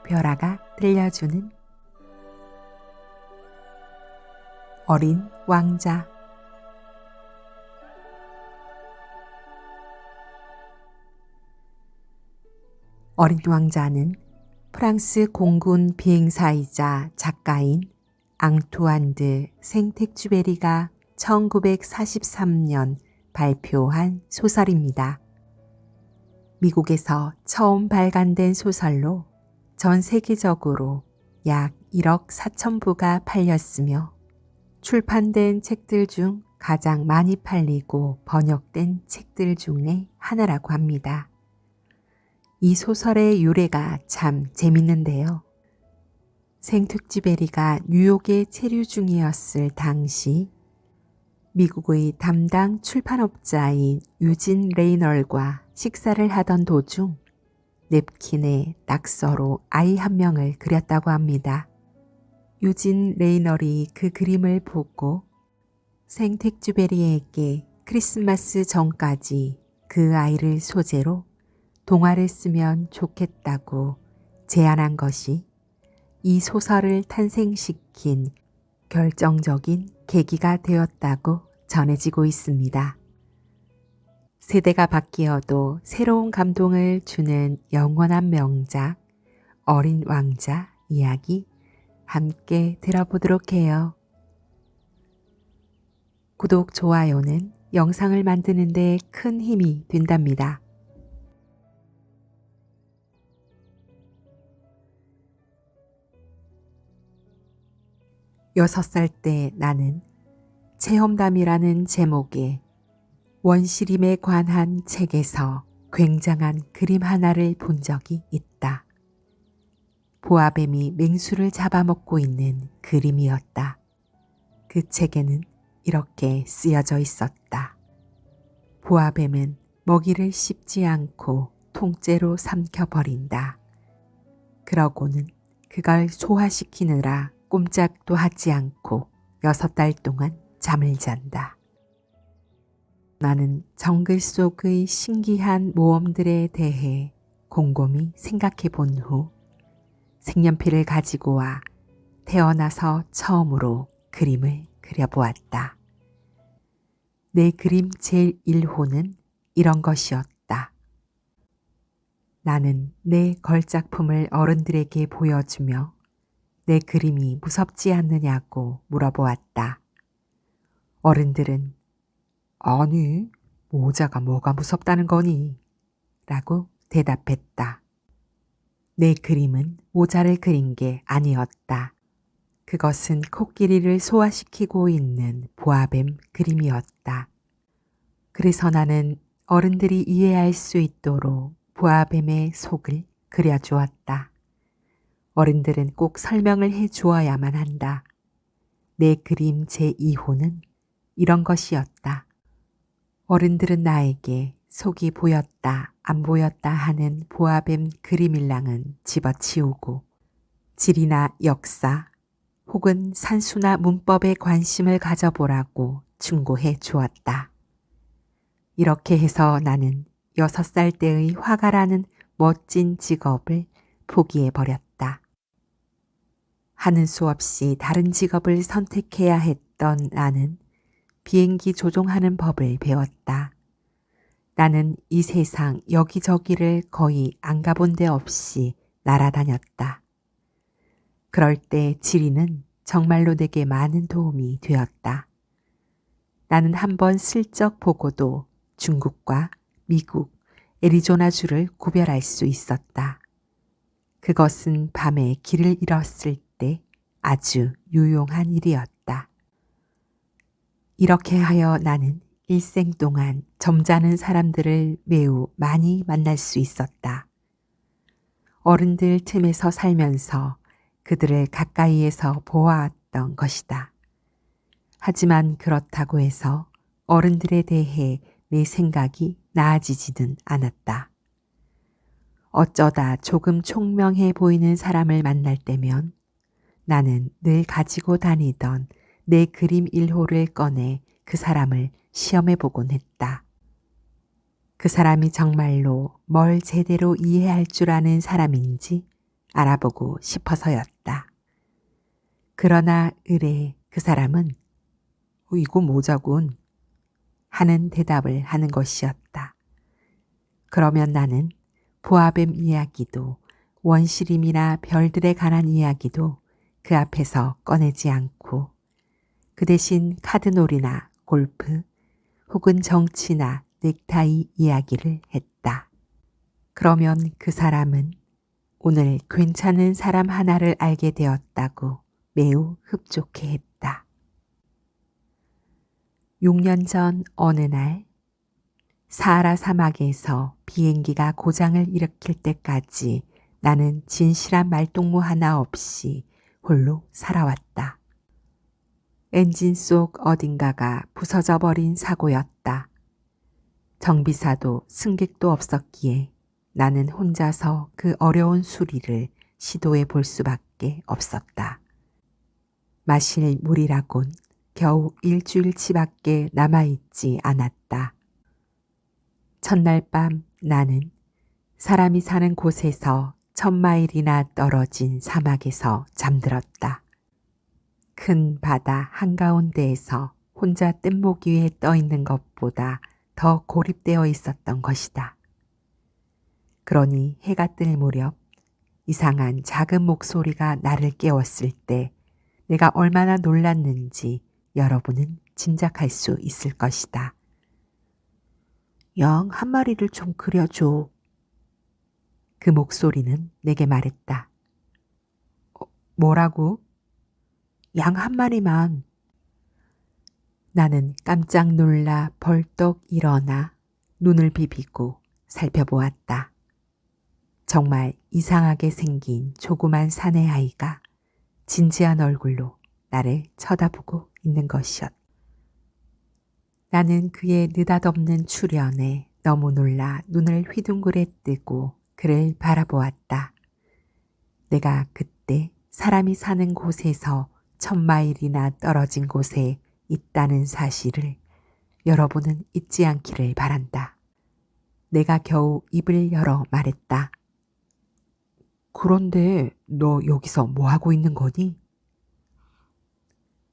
벽별아가 들려주는 어린 왕자. 어린 왕자는 프랑스 공군 비행사이자 작가인 앙투안 드 생텍쥐베리가 1943년 발표한 소설입니다. 미국에서 처음 발간된 소설로 전 세계적으로 약 1억 4천 부가 팔렸으며 출판된 책들 중 가장 많이 팔리고 번역된 책들 중에 하나라고 합니다. 이 소설의 유래가 참 재밌는데요. 생텍쥐베리가 뉴욕에 체류 중이었을 당시 미국의 담당 출판업자인 유진 레이널과 식사를 하던 도중 냅킨에 낙서로 아이 한 명을 그렸다고 합니다. 유진 레이널이 그 그림을 보고 생텍쥐베리에게 크리스마스 전까지 그 아이를 소재로 동화를 쓰면 좋겠다고 제안한 것이 이 소설을 탄생시킨 결정적인 계기가 되었다고 전해지고 있습니다. 세대가 바뀌어도 새로운 감동을 주는 영원한 명작 어린 왕자 이야기 함께 들어보도록 해요. 구독, 좋아요는 영상을 만드는 데 큰 힘이 된답니다. 여섯 살 때 나는 체험담이라는 제목의 원시림에 관한 책에서 굉장한 그림 하나를 본 적이 있다. 보아뱀이 맹수를 잡아먹고 있는 그림이었다. 그 책에는 이렇게 쓰여져 있었다. 보아뱀은 먹이를 씹지 않고 통째로 삼켜버린다. 그러고는 그걸 소화시키느라 꼼짝도 하지 않고 6달 동안 잠을 잔다. 나는 정글 속의 신기한 모험들에 대해 곰곰이 생각해 본 후 색연필을 가지고 와 태어나서 처음으로 그림을 그려보았다. 내 그림 제1호는 이런 것이었다. 나는 내 걸작품을 어른들에게 보여주며 내 그림이 무섭지 않느냐고 물어보았다. 어른들은 아니, 모자가 뭐가 무섭다는 거니? 라고 대답했다. 내 그림은 모자를 그린 게 아니었다. 그것은 코끼리를 소화시키고 있는 보아뱀 그림이었다. 그래서 나는 어른들이 이해할 수 있도록 보아뱀의 속을 그려주었다. 어른들은 꼭 설명을 해 주어야만 한다. 내 그림 제2호는 이런 것이었다. 어른들은 나에게 속이 보였다, 안 보였다 하는 보아뱀 그림일랑은 집어치우고 지리나 역사 혹은 산수나 문법에 관심을 가져보라고 충고해 주었다. 이렇게 해서 나는 6살 때의 화가라는 멋진 직업을 포기해버렸다. 하는 수 없이 다른 직업을 선택해야 했던 나는 비행기 조종하는 법을 배웠다. 나는 이 세상 여기저기를 거의 안 가본 데 없이 날아다녔다. 그럴 때 지리는 정말로 내게 많은 도움이 되었다. 나는 한번 슬쩍 보고도 중국과 미국, 애리조나주를 구별할 수 있었다. 그것은 밤에 길을 잃었을 때 아주 유용한 일이었다. 이렇게 하여 나는 일생 동안 점잖은 사람들을 매우 많이 만날 수 있었다. 어른들 틈에서 살면서 그들을 가까이에서 보아왔던 것이다. 하지만 그렇다고 해서 어른들에 대해 내 생각이 나아지지는 않았다. 어쩌다 조금 총명해 보이는 사람을 만날 때면 나는 늘 가지고 다니던 내 그림 1호를 꺼내 그 사람을 시험해 보곤 했다. 그 사람이 정말로 뭘 제대로 이해할 줄 아는 사람인지 알아보고 싶어서였다. 그러나 을에 그 사람은 이거 모자군 하는 대답을 하는 것이었다. 그러면 나는 보아뱀 이야기도 원시림이나 별들에 관한 이야기도 그 앞에서 꺼내지 않고 그 대신 카드놀이나 골프 혹은 정치나 넥타이 이야기를 했다. 그러면 그 사람은 오늘 괜찮은 사람 하나를 알게 되었다고 매우 흡족해 했다. 6년 전 어느 날 사하라 사막에서 비행기가 고장을 일으킬 때까지 나는 진실한 말동무 하나 없이 홀로 살아왔다. 엔진 속 어딘가가 부서져 버린 사고였다. 정비사도 승객도 없었기에 나는 혼자서 그 어려운 수리를 시도해 볼 수밖에 없었다. 마실 물이라곤 겨우 일주일치밖에 남아있지 않았다. 첫날 밤 나는 사람이 사는 곳에서 1000마일이나 떨어진 사막에서 잠들었다. 큰 바다 한가운데에서 혼자 뗏목 위에 떠 있는 것보다 더 고립되어 있었던 것이다. 그러니 해가 뜰 무렵 이상한 작은 목소리가 나를 깨웠을 때 내가 얼마나 놀랐는지 여러분은 짐작할 수 있을 것이다. 양 한 마리를 좀 그려줘. 그 목소리는 내게 말했다. 뭐라고? 양 한 마리만. 나는 깜짝 놀라 벌떡 일어나 눈을 비비고 살펴보았다. 정말 이상하게 생긴 조그만 사내 아이가 진지한 얼굴로 나를 쳐다보고 있는 것이었다. 나는 그의 느닷없는 출현에 너무 놀라 눈을 휘둥그레 뜨고 그를 바라보았다. 내가 그때 사람이 사는 곳에서 1000마일이나 떨어진 곳에 있다는 사실을 여러분은 잊지 않기를 바란다. 내가 겨우 입을 열어 말했다. 그런데 너 여기서 뭐 하고 있는 거니?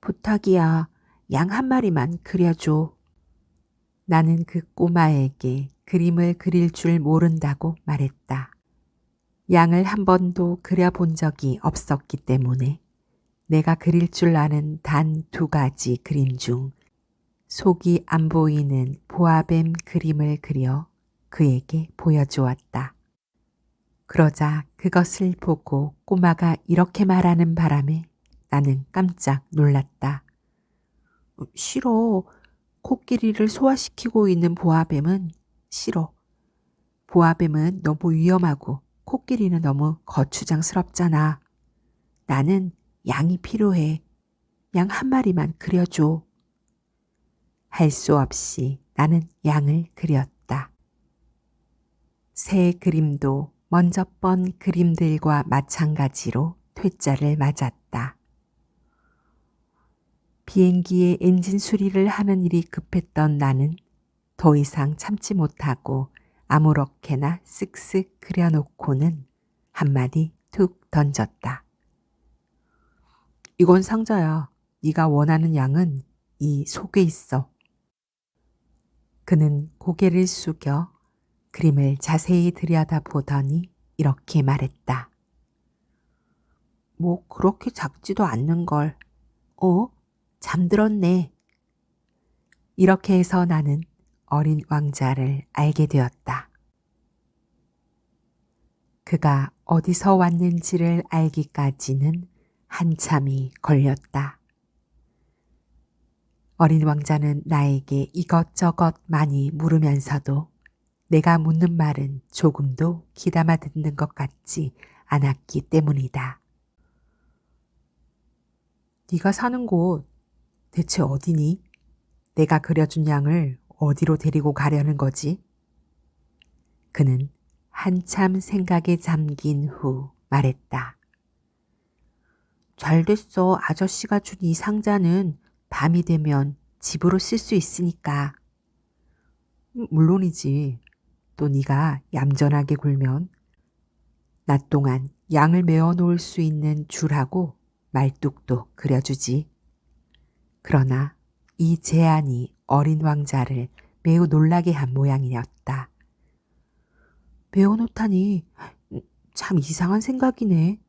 부탁이야. 양 한 마리만 그려줘. 나는 그 꼬마에게 그림을 그릴 줄 모른다고 말했다. 양을 한 번도 그려본 적이 없었기 때문에 내가 그릴 줄 아는 단 2가지 그림 중 속이 안 보이는 보아뱀 그림을 그려 그에게 보여주었다. 그러자 그것을 보고 꼬마가 이렇게 말하는 바람에 나는 깜짝 놀랐다. 싫어. 코끼리를 소화시키고 있는 보아뱀은 싫어. 보아뱀은 너무 위험하고 코끼리는 너무 거추장스럽잖아. 나는 양이 필요해. 양 한 마리만 그려줘. 할 수 없이 나는 양을 그렸다. 새 그림도 먼저 번 그림들과 마찬가지로 퇴짜를 맞았다. 비행기의 엔진 수리를 하는 일이 급했던 나는 더 이상 참지 못하고 아무렇게나 쓱쓱 그려놓고는 한마디 툭 던졌다. 이건 상자야. 네가 원하는 양은 이 속에 있어. 그는 고개를 숙여 그림을 자세히 들여다보더니 이렇게 말했다. 뭐 그렇게 작지도 않는걸. 잠들었네. 이렇게 해서 나는 어린 왕자를 알게 되었다. 그가 어디서 왔는지를 알기까지는 한참이 걸렸다. 어린 왕자는 나에게 이것저것 많이 물으면서도 내가 묻는 말은 조금도 귀담아 듣는 것 같지 않았기 때문이다. 네가 사는 곳 대체 어디니? 내가 그려준 양을 어디로 데리고 가려는 거지? 그는 한참 생각에 잠긴 후 말했다. 잘 됐어. 아저씨가 준 이 상자는 밤이 되면 집으로 쓸 수 있으니까. 물론이지. 또 네가 얌전하게 굴면 낮 동안 양을 메어 놓을 수 있는 줄하고 말뚝도 그려주지. 그러나 이 제안이 어린 왕자를 매우 놀라게 한 모양이었다. 메어 놓다니 참 이상한 생각이네.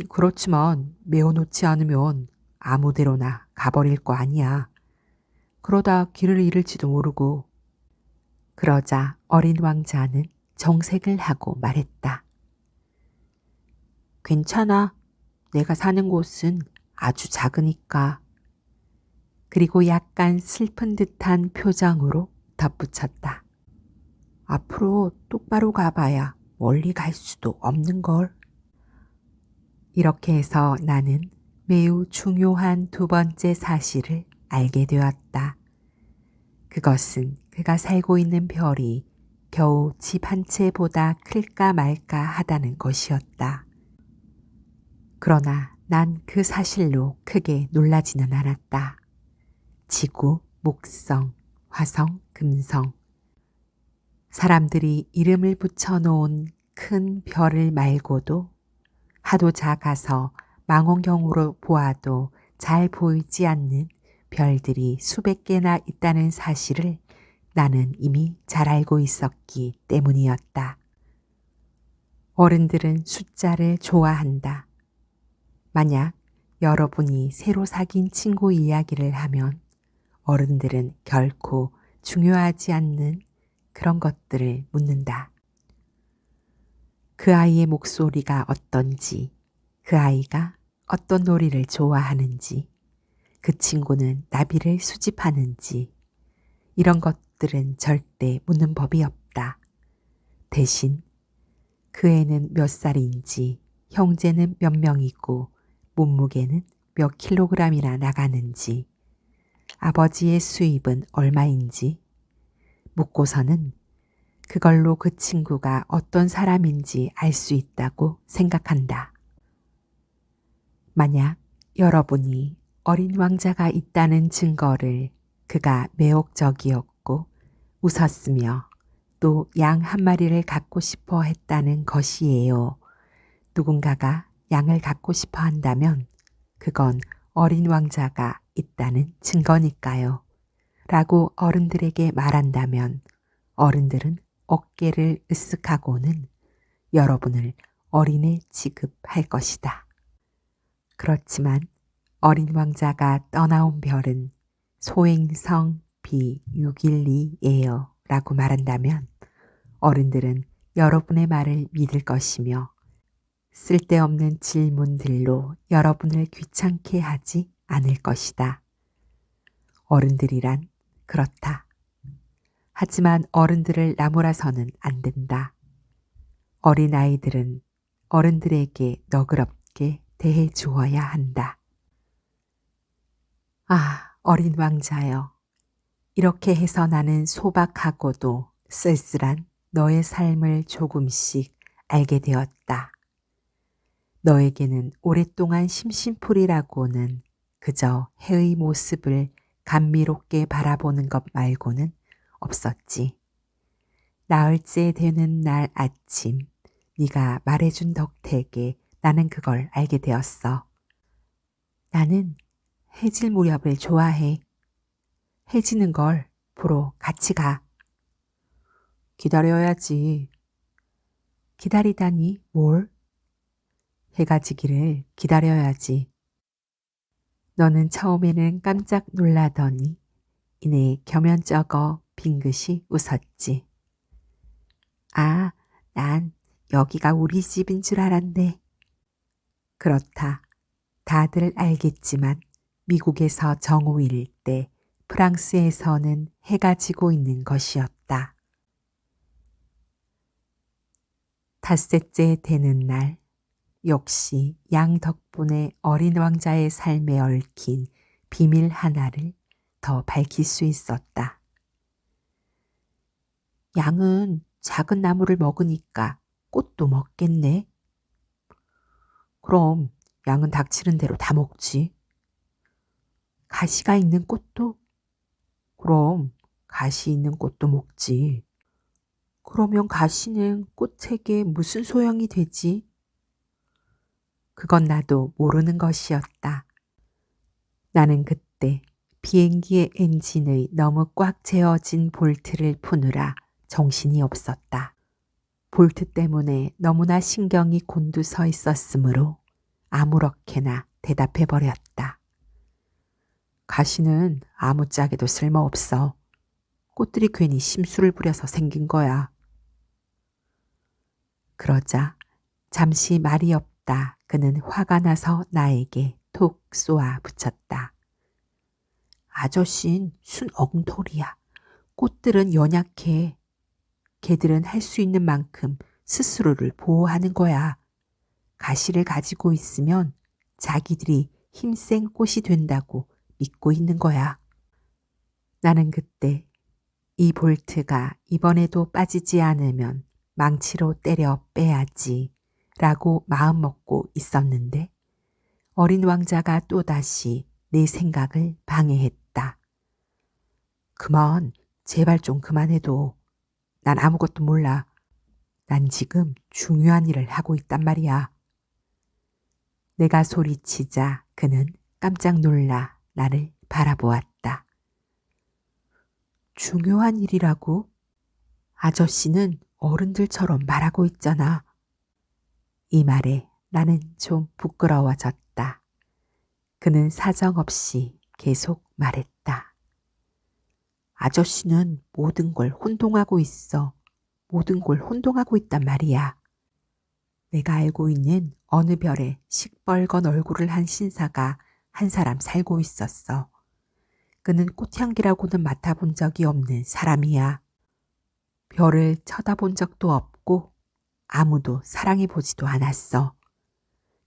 그렇지만 메어 놓지 않으면 아무데로나 가버릴 거 아니야. 그러다 길을 잃을지도 모르고. 그러자 어린 왕자는 정색을 하고 말했다. 괜찮아. 내가 사는 곳은 아주 작으니까. 그리고 약간 슬픈 듯한 표정으로 덧붙였다. 앞으로 똑바로 가봐야 멀리 갈 수도 없는걸. 이렇게 해서 나는 매우 중요한 두 번째 사실을 알게 되었다. 그것은 그가 살고 있는 별이 겨우 집 한 채보다 클까 말까 하다는 것이었다. 그러나 난 그 사실로 크게 놀라지는 않았다. 지구, 목성, 화성, 금성. 사람들이 이름을 붙여놓은 큰 별을 말고도 하도 작아서 망원경으로 보아도 잘 보이지 않는 별들이 수백 개나 있다는 사실을 나는 이미 잘 알고 있었기 때문이었다. 어른들은 숫자를 좋아한다. 만약 여러분이 새로 사귄 친구 이야기를 하면 어른들은 결코 중요하지 않는 그런 것들을 묻는다. 그 아이의 목소리가 어떤지, 그 아이가 어떤 놀이를 좋아하는지, 그 친구는 나비를 수집하는지, 이런 것들은 절대 묻는 법이 없다. 대신 그 애는 몇 살인지, 형제는 몇 명이고, 몸무게는 몇 킬로그램이나 나가는지, 아버지의 수입은 얼마인지 묻고서는 그걸로 그 친구가 어떤 사람인지 알 수 있다고 생각한다. 만약 여러분이 어린 왕자가 있다는 증거를 그가 매혹적이었고 웃었으며 또 양 한 마리를 갖고 싶어 했다는 것이에요. 누군가가 양을 갖고 싶어 한다면 그건 어린 왕자가 있다는 증거니까요. 라고 어른들에게 말한다면 어른들은 어깨를 으쓱하고는 여러분을 어린애 취급할 것이다. 그렇지만 어린 왕자가 떠나온 별은 소행성 B612예요 라고 말한다면 어른들은 여러분의 말을 믿을 것이며 쓸데없는 질문들로 여러분을 귀찮게 하지 않을 것이다. 어른들이란 그렇다. 하지만 어른들을 나무라서는 안 된다. 어린아이들은 어른들에게 너그럽게 대해 주어야 한다. 아, 어린 왕자여. 이렇게 해서 나는 소박하고도 쓸쓸한 너의 삶을 조금씩 알게 되었다. 너에게는 오랫동안 심심풀이라고는 그저 해의 모습을 감미롭게 바라보는 것 말고는 없었지. 나흘째 되는 날 아침 네가 말해준 덕택에 나는 그걸 알게 되었어. 나는 해질 무렵을 좋아해. 해지는 걸 보러 같이 가. 기다려야지. 기다리다니 뭘? 해가 지기를 기다려야지. 너는 처음에는 깜짝 놀라더니 이내 겸연쩍어 빙긋이 웃었지. 아, 난 여기가 우리 집인 줄 알았네. 그렇다. 다들 알겠지만 미국에서 정오일 때 프랑스에서는 해가 지고 있는 것이었다. 닷새째 되는 날 역시 양 덕분에 어린 왕자의 삶에 얽힌 비밀 하나를 더 밝힐 수 있었다. 양은 작은 나무를 먹으니까 꽃도 먹겠네. 그럼 양은 닥치는 대로 다 먹지. 가시가 있는 꽃도? 그럼 가시 있는 꽃도 먹지. 그러면 가시는 꽃에게 무슨 소용이 되지? 그건 나도 모르는 것이었다. 나는 그때 비행기의 엔진의 너무 꽉 채워진 볼트를 푸느라 정신이 없었다. 볼트 때문에 너무나 신경이 곤두서 있었으므로 아무렇게나 대답해 버렸다. 가시는 아무짝에도 쓸모없어. 꽃들이 괜히 심술을 부려서 생긴 거야. 그러자 잠시 말이 없다 그는 화가 나서 나에게 톡 쏘아 붙였다. 아저씨는 순 엉터리야. 꽃들은 연약해. 개들은 할 수 있는 만큼 스스로를 보호하는 거야. 가시를 가지고 있으면 자기들이 힘센 꽃이 된다고 믿고 있는 거야. 나는 그때 이 볼트가 이번에도 빠지지 않으면 망치로 때려 빼야지 라고 마음먹고 있었는데 어린 왕자가 또다시 내 생각을 방해했다. 그만, 제발 좀 그만해도. 난 아무것도 몰라. 난 지금 중요한 일을 하고 있단 말이야. 내가 소리치자 그는 깜짝 놀라 나를 바라보았다. 중요한 일이라고? 아저씨는 어른들처럼 말하고 있잖아. 이 말에 나는 좀 부끄러워졌다. 그는 사정없이 계속 말했다. 아저씨는 모든 걸 혼동하고 있어. 모든 걸 혼동하고 있단 말이야. 내가 알고 있는 어느 별에 시뻘건 얼굴을 한 신사가 한 사람 살고 있었어. 그는 꽃향기라고는 맡아본 적이 없는 사람이야. 별을 쳐다본 적도 없고 아무도 사랑해 보지도 않았어.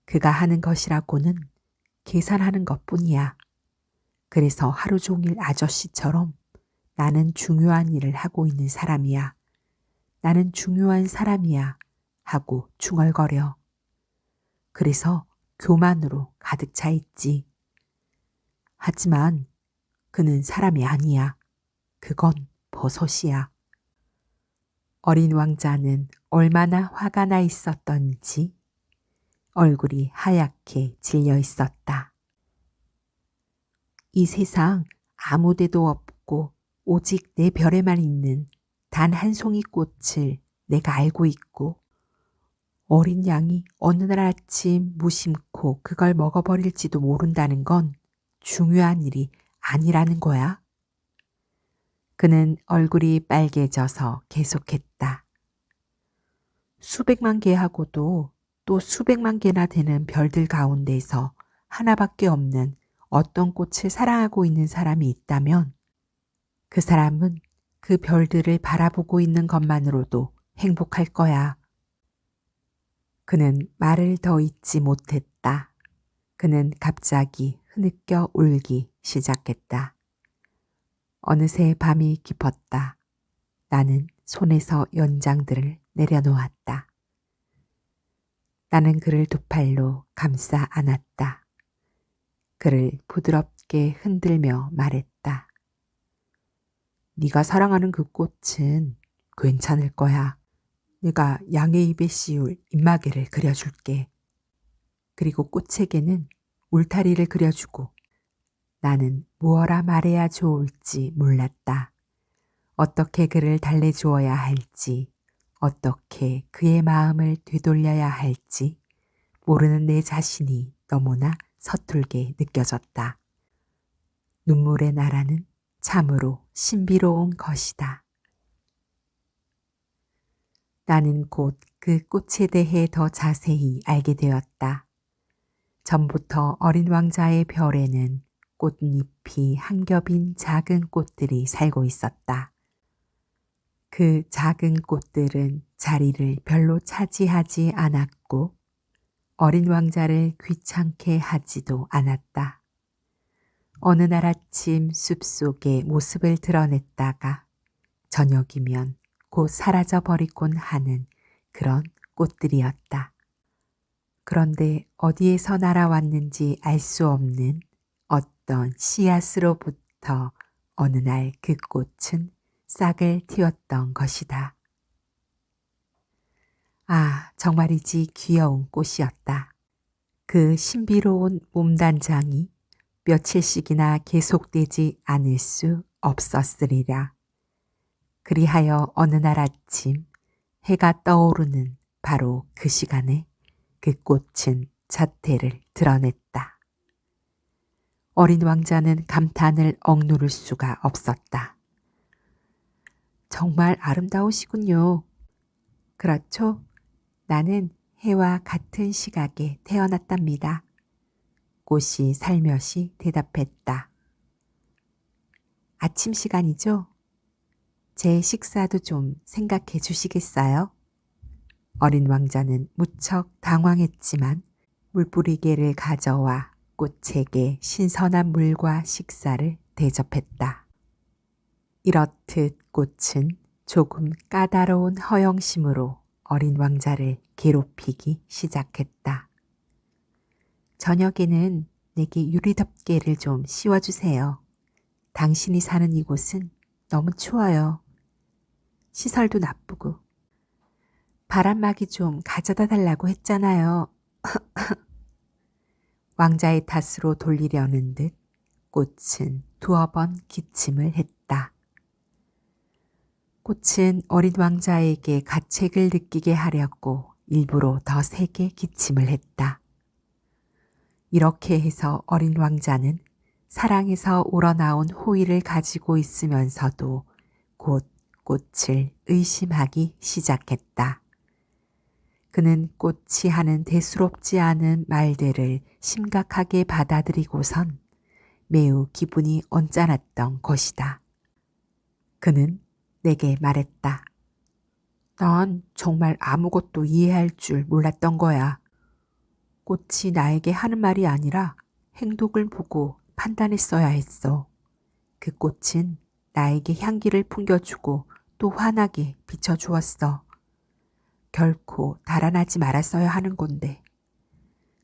그가 하는 것이라고는 계산하는 것뿐이야. 그래서 하루 종일 아저씨처럼 나는 중요한 일을 하고 있는 사람이야. 나는 중요한 사람이야 하고 중얼거려. 그래서 교만으로 가득 차 있지. 하지만 그는 사람이 아니야. 그건 버섯이야. 어린 왕자는 얼마나 화가 나 있었던지 얼굴이 하얗게 질려 있었다. 이 세상 아무 데도 없고 오직 내 별에만 있는 단 한 송이 꽃을 내가 알고 있고 어린 양이 어느 날 아침 무심코 그걸 먹어버릴지도 모른다는 건 중요한 일이 아니라는 거야. 그는 얼굴이 빨개져서 계속했다. 수백만 개하고도 또 수백만 개나 되는 별들 가운데서 하나밖에 없는 어떤 꽃을 사랑하고 있는 사람이 있다면 그 사람은 그 별들을 바라보고 있는 것만으로도 행복할 거야. 그는 말을 더 잇지 못했다. 그는 갑자기 흐느껴 울기 시작했다. 어느새 밤이 깊었다. 나는 손에서 연장들을 내려놓았다. 나는 그를 두 팔로 감싸 안았다. 그를 부드럽게 흔들며 말했다. 네가 사랑하는 그 꽃은 괜찮을 거야. 내가 양의 입에 씌울 입마개를 그려줄게. 그리고 꽃에게는 울타리를 그려주고 나는 무엇라 말해야 좋을지 몰랐다. 어떻게 그를 달래주어야 할지, 어떻게 그의 마음을 되돌려야 할지 모르는 내 자신이 너무나 서툴게 느껴졌다. 눈물의 나라는 참으로 신비로운 것이다. 나는 곧 그 꽃에 대해 더 자세히 알게 되었다. 전부터 어린 왕자의 별에는 꽃잎이 한 겹인 작은 꽃들이 살고 있었다. 그 작은 꽃들은 자리를 별로 차지하지 않았고 어린 왕자를 귀찮게 하지도 않았다. 어느 날 아침 숲속에 모습을 드러냈다가 저녁이면 곧 사라져버리곤 하는 그런 꽃들이었다. 그런데 어디에서 날아왔는지 알 수 없는 어떤 씨앗으로부터 어느 날 그 꽃은 싹을 틔웠던 것이다. 정말이지 귀여운 꽃이었다. 그 신비로운 몸단장이 며칠씩이나 계속되지 않을 수 없었으리라. 그리하여 어느 날 아침 해가 떠오르는 바로 그 시간에 그 꽃은 자태를 드러냈다. 어린 왕자는 감탄을 억누를 수가 없었다. 정말 아름다우시군요. 그렇죠? 나는 해와 같은 시각에 태어났답니다. 꽃이 살며시 대답했다. 아침 시간이죠? 제 식사도 좀 생각해 주시겠어요? 어린 왕자는 무척 당황했지만 물뿌리개를 가져와 꽃에게 신선한 물과 식사를 대접했다. 이렇듯 꽃은 조금 까다로운 허영심으로 어린 왕자를 괴롭히기 시작했다. 저녁에는 내게 유리덮개를 좀 씌워주세요. 당신이 사는 이곳은 너무 추워요. 시설도 나쁘고. 바람막이 좀 가져다 달라고 했잖아요. 왕자의 탓으로 돌리려는 듯 꽃은 두어 번 기침을 했다. 꽃은 어린 왕자에게 가책을 느끼게 하려고 일부러 더 세게 기침을 했다. 이렇게 해서 어린 왕자는 사랑에서 우러나온 호의를 가지고 있으면서도 곧 꽃을 의심하기 시작했다. 그는 꽃이 하는 대수롭지 않은 말들을 심각하게 받아들이고선 매우 기분이 언짢았던 것이다. 그는 내게 말했다. 난 정말 아무것도 이해할 줄 몰랐던 거야. 꽃이 나에게 하는 말이 아니라 행동을 보고 판단했어야 했어. 그 꽃은 나에게 향기를 풍겨주고 또 환하게 비춰주었어. 결코 달아나지 말았어야 하는 건데.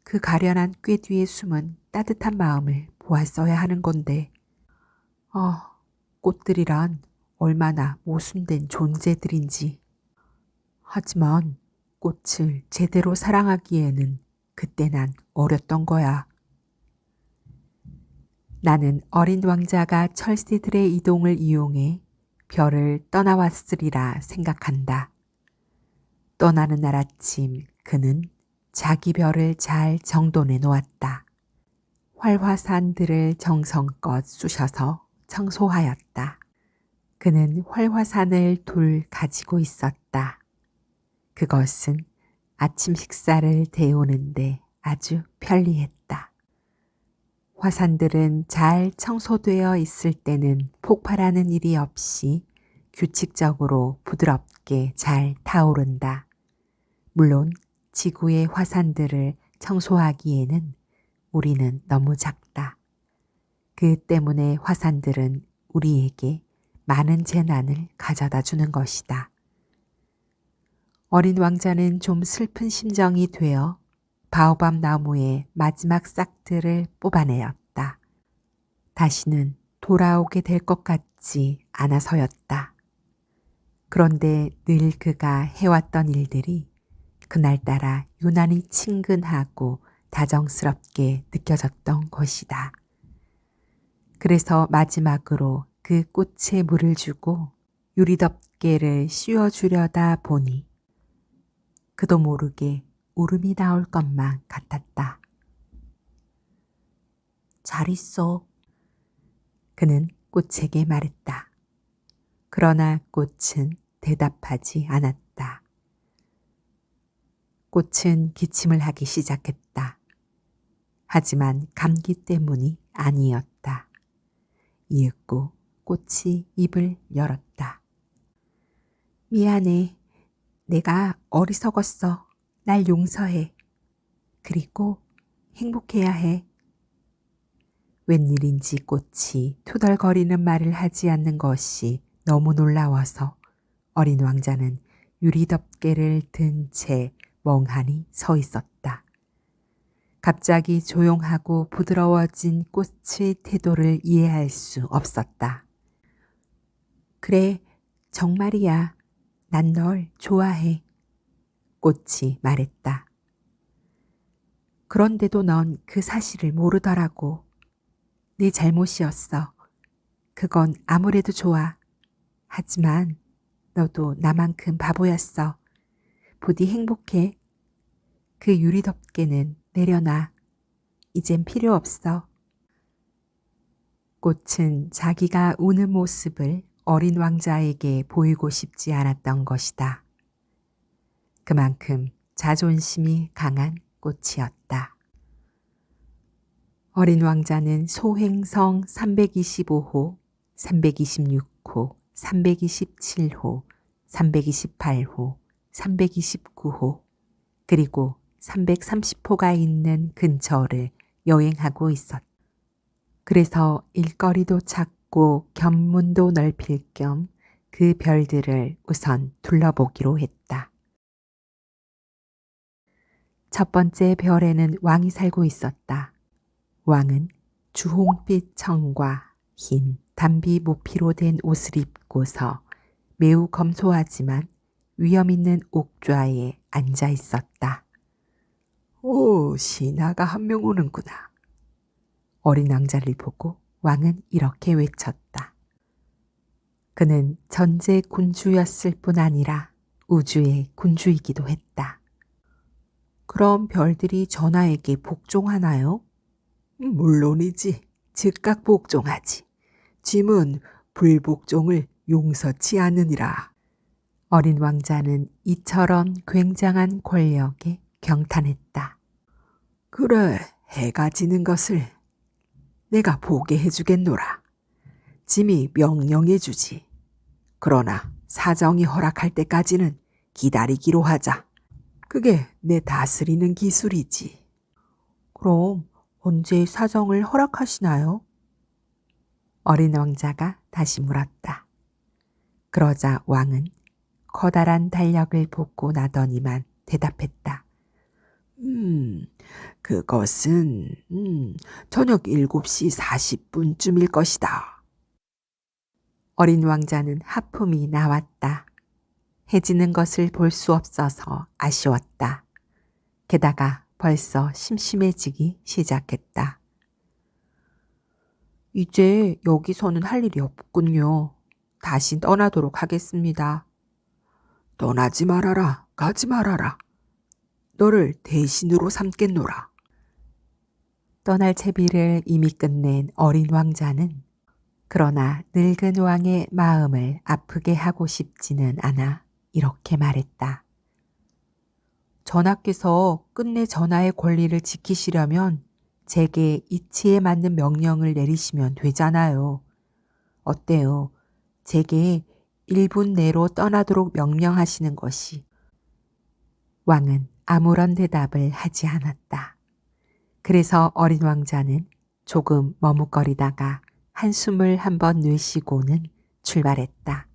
그 가련한 꾀 뒤에 숨은 따뜻한 마음을 보았어야 하는 건데. 꽃들이란 얼마나 모순된 존재들인지. 하지만 꽃을 제대로 사랑하기에는 그때 난 어렸던 거야. 나는 어린 왕자가 철새들의 이동을 이용해 별을 떠나왔으리라 생각한다. 떠나는 날 아침 그는 자기 별을 잘 정돈해 놓았다. 활화산들을 정성껏 쑤셔서 청소하였다. 그는 활화산을 둘 가지고 있었다. 그것은 아침 식사를 데우는데 아주 편리했다. 화산들은 잘 청소되어 있을 때는 폭발하는 일이 없이 규칙적으로 부드럽게 잘 타오른다. 물론 지구의 화산들을 청소하기에는 우리는 너무 작다. 그 때문에 화산들은 우리에게 많은 재난을 가져다 주는 것이다. 어린 왕자는 좀 슬픈 심정이 되어 바오밤 나무의 마지막 싹들을 뽑아내었다. 다시는 돌아오게 될 것 같지 않아서였다. 그런데 늘 그가 해왔던 일들이 그날따라 유난히 친근하고 다정스럽게 느껴졌던 것이다. 그래서 마지막으로 그 꽃에 물을 주고 유리덮개를 씌워주려다 보니 그도 모르게 울음이 나올 것만 같았다. 잘 있어. 그는 꽃에게 말했다. 그러나 꽃은 대답하지 않았다. 꽃은 기침을 하기 시작했다. 하지만 감기 때문이 아니었다. 이윽고 꽃이 입을 열었다. 미안해. 내가 어리석었어. 날 용서해. 그리고 행복해야 해. 웬일인지 꽃이 투덜거리는 말을 하지 않는 것이 너무 놀라워서 어린 왕자는 유리덮개를 든 채 멍하니 서 있었다. 갑자기 조용하고 부드러워진 꽃의 태도를 이해할 수 없었다. 그래, 정말이야. 난 널 좋아해. 꽃이 말했다. 그런데도 넌 그 사실을 모르더라고. 네 잘못이었어. 그건 아무래도 좋아. 하지만 너도 나만큼 바보였어. 부디 행복해. 그 유리덮개는 내려놔. 이젠 필요 없어. 꽃은 자기가 우는 모습을 어린 왕자에게 보이고 싶지 않았던 것이다. 그만큼 자존심이 강한 꽃이었다. 어린 왕자는 소행성 325호, 326호, 327호, 328호, 329호, 그리고 330호가 있는 근처를 여행하고 있었다. 그래서 일거리도 찾고 견문도 넓힐 겸 그 별들을 우선 둘러보기로 했다. 첫 번째 별에는 왕이 살고 있었다. 왕은 주홍빛 청과 흰 담비 모피로 된 옷을 입고서 매우 검소하지만 위험 있는 옥좌에 앉아 있었다. 오, 신하가 한 명 오는구나. 어린 왕자를 보고 왕은 이렇게 외쳤다. 그는 전제 군주였을 뿐 아니라 우주의 군주이기도 했다. 그럼 별들이 전하에게 복종하나요? 물론이지. 즉각 복종하지. 짐은 불복종을 용서치 않으니라. 어린 왕자는 이처럼 굉장한 권력에 경탄했다. 그래, 해가 지는 것을 내가 보게 해주겠노라. 짐이 명령해주지. 그러나 사정이 허락할 때까지는 기다리기로 하자. 그게 내 다스리는 기술이지. 그럼 언제 사정을 허락하시나요? 어린 왕자가 다시 물었다. 그러자 왕은 커다란 달력을 보고 나더니만 대답했다. 그것은 저녁 7시 40분쯤일 것이다. 어린 왕자는 하품이 나왔다. 해지는 것을 볼 수 없어서 아쉬웠다. 게다가 벌써 심심해지기 시작했다. 이제 여기서는 할 일이 없군요. 다시 떠나도록 하겠습니다. 떠나지 말아라. 가지 말아라. 너를 대신으로 삼겠노라. 떠날 채비를 이미 끝낸 어린 왕자는 그러나 늙은 왕의 마음을 아프게 하고 싶지는 않아 이렇게 말했다. 전하께서 끝내 전하의 권리를 지키시려면 제게 이치에 맞는 명령을 내리시면 되잖아요. 어때요? 제게 1분 내로 떠나도록 명령하시는 것이. 왕은 아무런 대답을 하지 않았다. 그래서 어린 왕자는 조금 머뭇거리다가 한숨을 한번 내쉬고는 출발했다.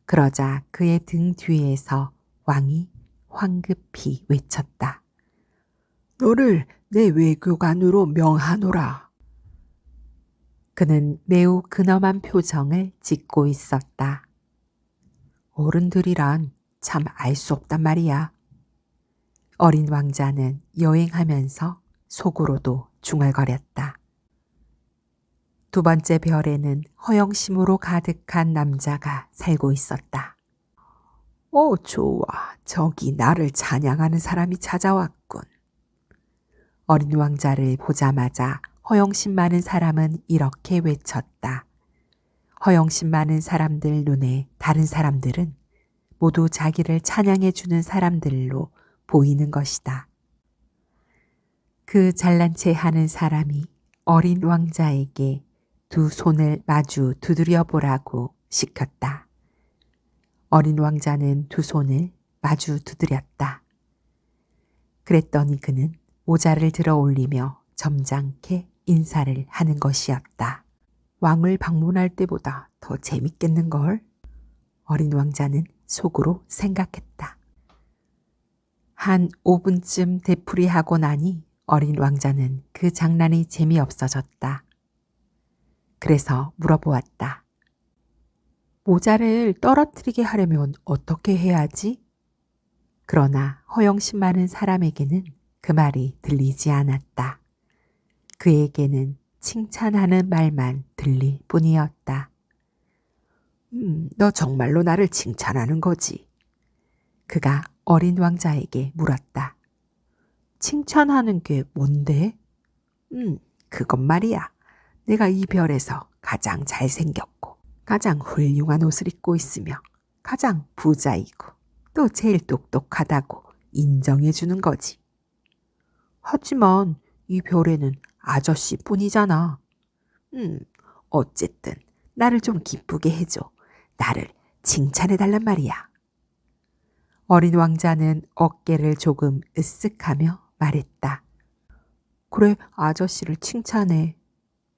그러자 그의 등 뒤에서 왕이 황급히 외쳤다. 너를 내 외교관으로 명하노라. 그는 매우 근엄한 표정을 짓고 있었다. 어른들이란 참 알 수 없단 말이야. 어린 왕자는 여행하면서 속으로도 중얼거렸다. 두 번째 별에는 허영심으로 가득한 남자가 살고 있었다. 좋아. 저기 나를 찬양하는 사람이 찾아왔군. 어린 왕자를 보자마자 허영심 많은 사람은 이렇게 외쳤다. 허영심 많은 사람들 눈에 다른 사람들은 모두 자기를 찬양해 주는 사람들로 보이는 것이다. 그 잘난 체 하는 사람이 어린 왕자에게 두 손을 마주 두드려 보라고 시켰다. 어린 왕자는 두 손을 마주 두드렸다. 그랬더니 그는 모자를 들어 올리며 점잖게 인사를 하는 것이었다. 왕을 방문할 때보다 더 재밌겠는걸? 어린 왕자는 속으로 생각했다. 한 5분쯤 되풀이하고 나니 어린 왕자는 그 장난이 재미없어졌다. 그래서 물어보았다. 모자를 떨어뜨리게 하려면 어떻게 해야지? 그러나 허영심 많은 사람에게는 그 말이 들리지 않았다. 그에게는 칭찬하는 말만 들릴 뿐이었다. 너 정말로 나를 칭찬하는 거지? 그가 어린 왕자에게 물었다. 칭찬하는 게 뭔데? 그것 말이야. 내가 이 별에서 가장 잘생겼고 가장 훌륭한 옷을 입고 있으며 가장 부자이고 또 제일 똑똑하다고 인정해 주는 거지. 하지만 이 별에는 아저씨뿐이잖아. 어쨌든 나를 좀 기쁘게 해줘. 나를 칭찬해 달란 말이야. 어린 왕자는 어깨를 조금 으쓱하며 말했다. 그래, 아저씨를 칭찬해.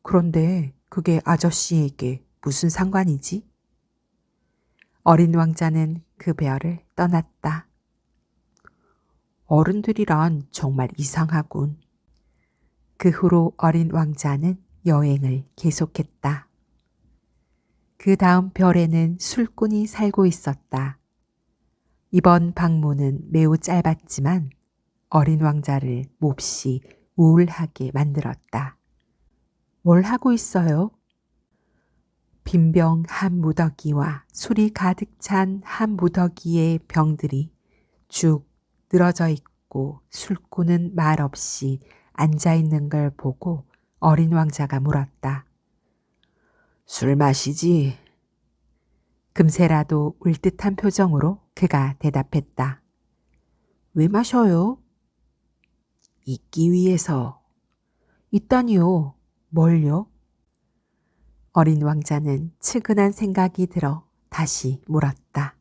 그런데 그게 아저씨에게 무슨 상관이지? 어린 왕자는 그 별을 떠났다. 어른들이란 정말 이상하군. 그 후로 어린 왕자는 여행을 계속했다. 그 다음 별에는 술꾼이 살고 있었다. 이번 방문은 매우 짧았지만 어린 왕자를 몹시 우울하게 만들었다. 뭘 하고 있어요? 빈병 한 무더기와 술이 가득 찬 한 무더기의 병들이 쭉 늘어져 있고 술꾼은 말없이 앉아 있는 걸 보고 어린 왕자가 물었다. 술 마시지? 금세라도 울듯한 표정으로 그가 대답했다. 왜 마셔요? 있기 위해서. 있다니요. 뭘요? 어린 왕자는 측은한 생각이 들어 다시 물었다.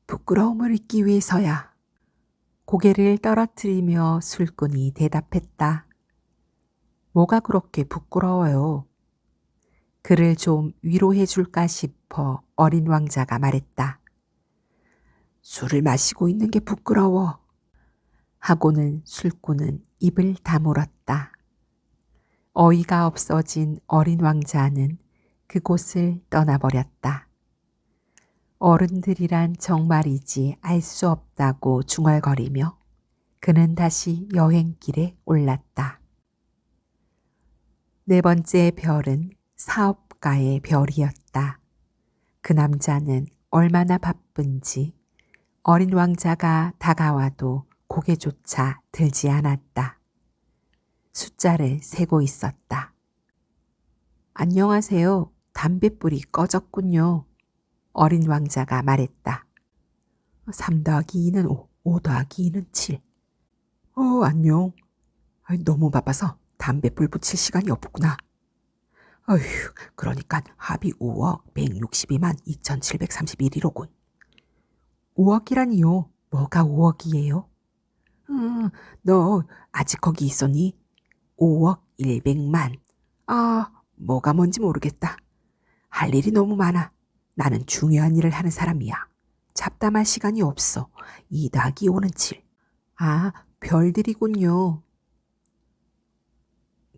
부끄러움을 잊기 위해서야. 고개를 떨어뜨리며 술꾼이 대답했다. 뭐가 그렇게 부끄러워요? 그를 좀 위로해 줄까 싶어 어린 왕자가 말했다. 술을 마시고 있는 게 부끄러워. 하고는 술꾼은 입을 다물었다. 어이가 없어진 어린 왕자는 그곳을 떠나버렸다. 어른들이란 정말이지 알 수 없다고 중얼거리며 그는 다시 여행길에 올랐다. 네 번째 별은 사업가의 별이었다. 그 남자는 얼마나 바쁜지 어린 왕자가 다가와도 고개조차 들지 않았다. 숫자를 세고 있었다. 안녕하세요. 담뱃불이 꺼졌군요. 어린 왕자가 말했다. 3 더하기 2는 5, 5 더하기 2는 7. 안녕. 너무 바빠서 담뱃불 붙일 시간이 없구나. 어휴, 그러니까 합이 5억 162만 2731이로군. 5억이라니요? 뭐가 5억이에요? 너 아직 거기 있었니? 5억 100만. 뭐가 뭔지 모르겠다. 할 일이 너무 많아. 나는 중요한 일을 하는 사람이야. 잡담할 시간이 없어. 2 더하기 5는 7. 별들이군요.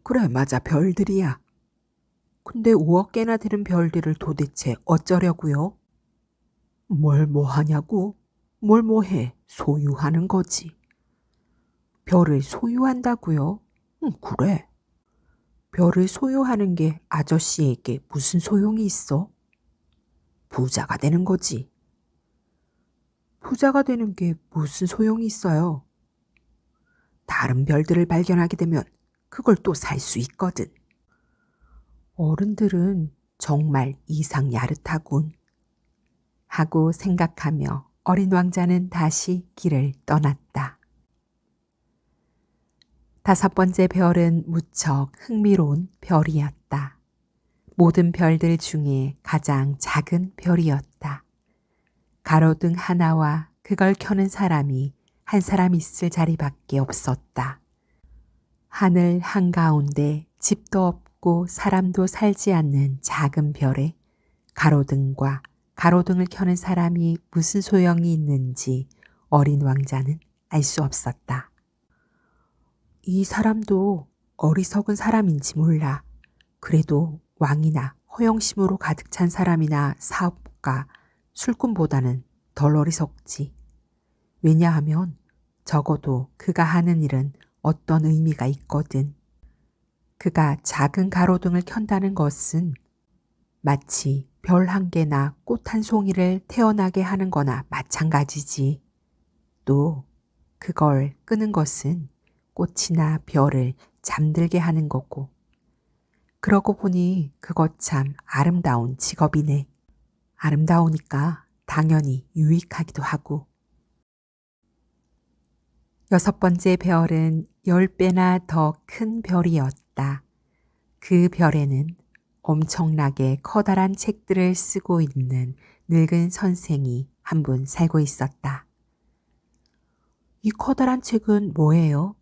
그래, 맞아. 별들이야. 근데 5억 개나 되는 별들을 도대체 어쩌려고요? 뭘 뭐 하냐고? 뭘 뭐 해? 소유하는 거지. 별을 소유한다고요? 그래. 별을 소유하는 게 아저씨에게 무슨 소용이 있어? 부자가 되는 거지. 부자가 되는 게 무슨 소용이 있어요? 다른 별들을 발견하게 되면 그걸 또 살 수 있거든. 어른들은 정말 이상 야릇하군. 하고 생각하며 어린 왕자는 다시 길을 떠났다. 5 번째 별은 무척 흥미로운 별이었다. 모든 별들 중에 가장 작은 별이었다. 가로등 하나와 그걸 켜는 사람이 한 사람 있을 자리밖에 없었다. 하늘 한가운데 집도 없고 사람도 살지 않는 작은 별에 가로등과 가로등을 켜는 사람이 무슨 소용이 있는지 어린 왕자는 알 수 없었다. 이 사람도 어리석은 사람인지 몰라. 그래도 왕이나 허영심으로 가득 찬 사람이나 사업가, 술꾼보다는 덜 어리석지. 왜냐하면 적어도 그가 하는 일은 어떤 의미가 있거든. 그가 작은 가로등을 켠다는 것은 마치 별 한 개나 꽃 한 송이를 태어나게 하는 거나 마찬가지지. 또 그걸 끄는 것은 꽃이나 별을 잠들게 하는 거고. 그러고 보니 그것 참 아름다운 직업이네. 아름다우니까 당연히 유익하기도 하고. 6번째 별은 10배나 더 큰 별이었다. 그 별에는 엄청나게 커다란 책들을 쓰고 있는 늙은 선생이 한 분 살고 있었다. 이 커다란 책은 뭐예요?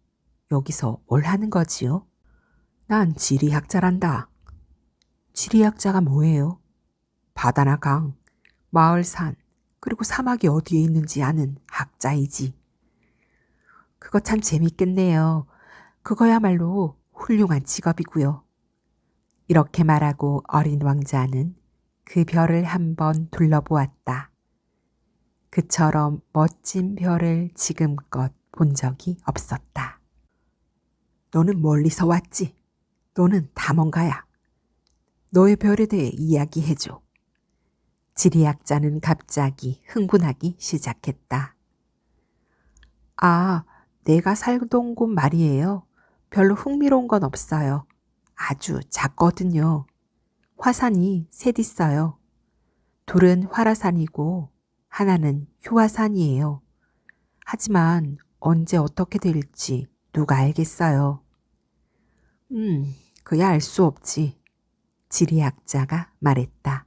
여기서 뭘 하는 거지요? 난 지리학자란다. 지리학자가 뭐예요? 바다나 강, 마을 산, 그리고 사막이 어디에 있는지 아는 학자이지. 그거 참 재밌겠네요. 그거야말로 훌륭한 직업이고요. 이렇게 말하고 어린 왕자는 그 별을 한번 둘러보았다. 그처럼 멋진 별을 지금껏 본 적이 없었다. 너는 멀리서 왔지? 너는 탐험가야. 너의 별에 대해 이야기해줘. 지리학자는 갑자기 흥분하기 시작했다. 아, 내가 살던 곳 말이에요. 별로 흥미로운 건 없어요. 아주 작거든요. 화산이 셋 있어요. 둘은 활화산이고 하나는 휴화산이에요. 하지만 언제 어떻게 될지 누가 알겠어요. 그야 알 수 없지. 지리학자가 말했다.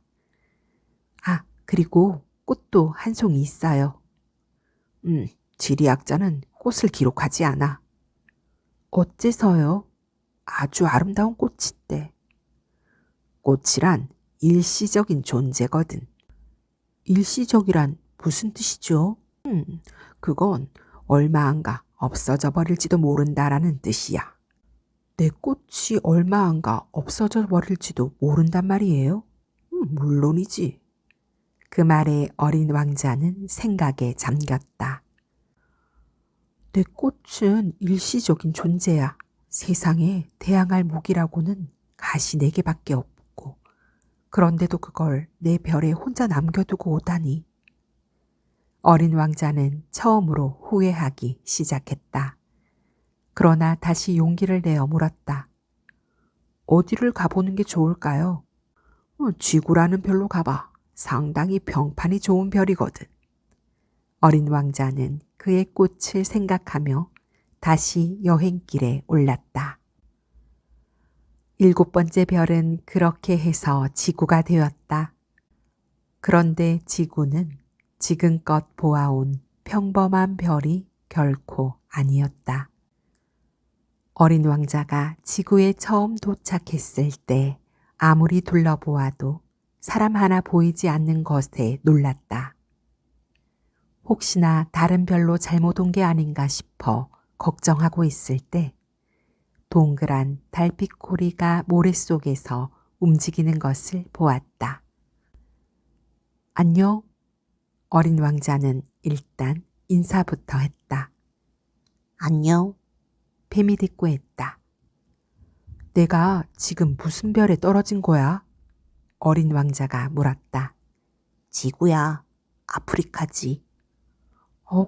아, 그리고 꽃도 한 송이 있어요. 지리학자는 꽃을 기록하지 않아. 어째서요? 아주 아름다운 꽃인데. 꽃이란 일시적인 존재거든. 일시적이란 무슨 뜻이죠? 그건 얼마 안 가 없어져 버릴지도 모른다라는 뜻이야. 내 꽃이 얼마 안 가 없어져 버릴지도 모른단 말이에요? 물론이지. 그 말에 어린 왕자는 생각에 잠겼다. 내 꽃은 일시적인 존재야. 세상에 대항할 무기라고는 가시 4개밖에 없고 그런데도 그걸 내 별에 혼자 남겨두고 오다니. 어린 왕자는 처음으로 후회하기 시작했다. 그러나 다시 용기를 내어 물었다. 어디를 가보는 게 좋을까요? 지구라는 별로 가봐. 상당히 평판이 좋은 별이거든. 어린 왕자는 그의 꽃을 생각하며 다시 여행길에 올랐다. 7번째 별은 그렇게 해서 지구가 되었다. 그런데 지구는 지금껏 보아온 평범한 별이 결코 아니었다. 어린 왕자가 지구에 처음 도착했을 때 아무리 둘러보아도 사람 하나 보이지 않는 것에 놀랐다. 혹시나 다른 별로 잘못 온 게 아닌가 싶어 걱정하고 있을 때 동그란 달빛고리가 모래 속에서 움직이는 것을 보았다. 안녕? 어린 왕자는 일단 인사부터 했다. 안녕? 뱀이 대꾸했다. 내가 지금 무슨 별에 떨어진 거야? 어린 왕자가 물었다. 지구야, 아프리카지.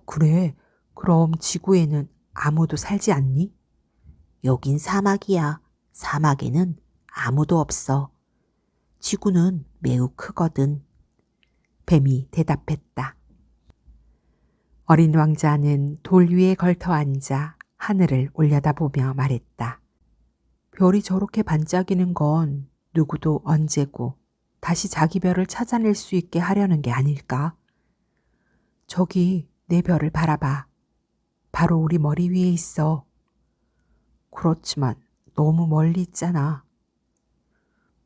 그래. 그럼 지구에는 아무도 살지 않니? 여긴 사막이야. 사막에는 아무도 없어. 지구는 매우 크거든. 뱀이 대답했다. 어린 왕자는 돌 위에 걸터 앉아 하늘을 올려다보며 말했다. 별이 저렇게 반짝이는 건 누구도 언제고 다시 자기 별을 찾아낼 수 있게 하려는 게 아닐까? 저기 내 별을 바라봐. 바로 우리 머리 위에 있어. 그렇지만 너무 멀리 있잖아.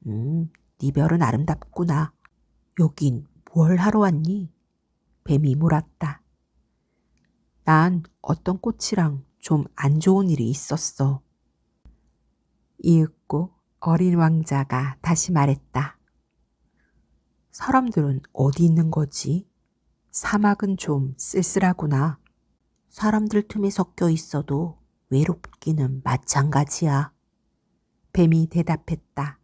네 별은 아름답구나. 여긴 뭘 하러 왔니? 뱀이 물었다. 난 어떤 꽃이랑 좀 안 좋은 일이 있었어. 이윽고 어린 왕자가 다시 말했다. 사람들은 어디 있는 거지? 사막은 좀 쓸쓸하구나. 사람들 틈에 섞여 있어도 외롭기는 마찬가지야. 뱀이 대답했다.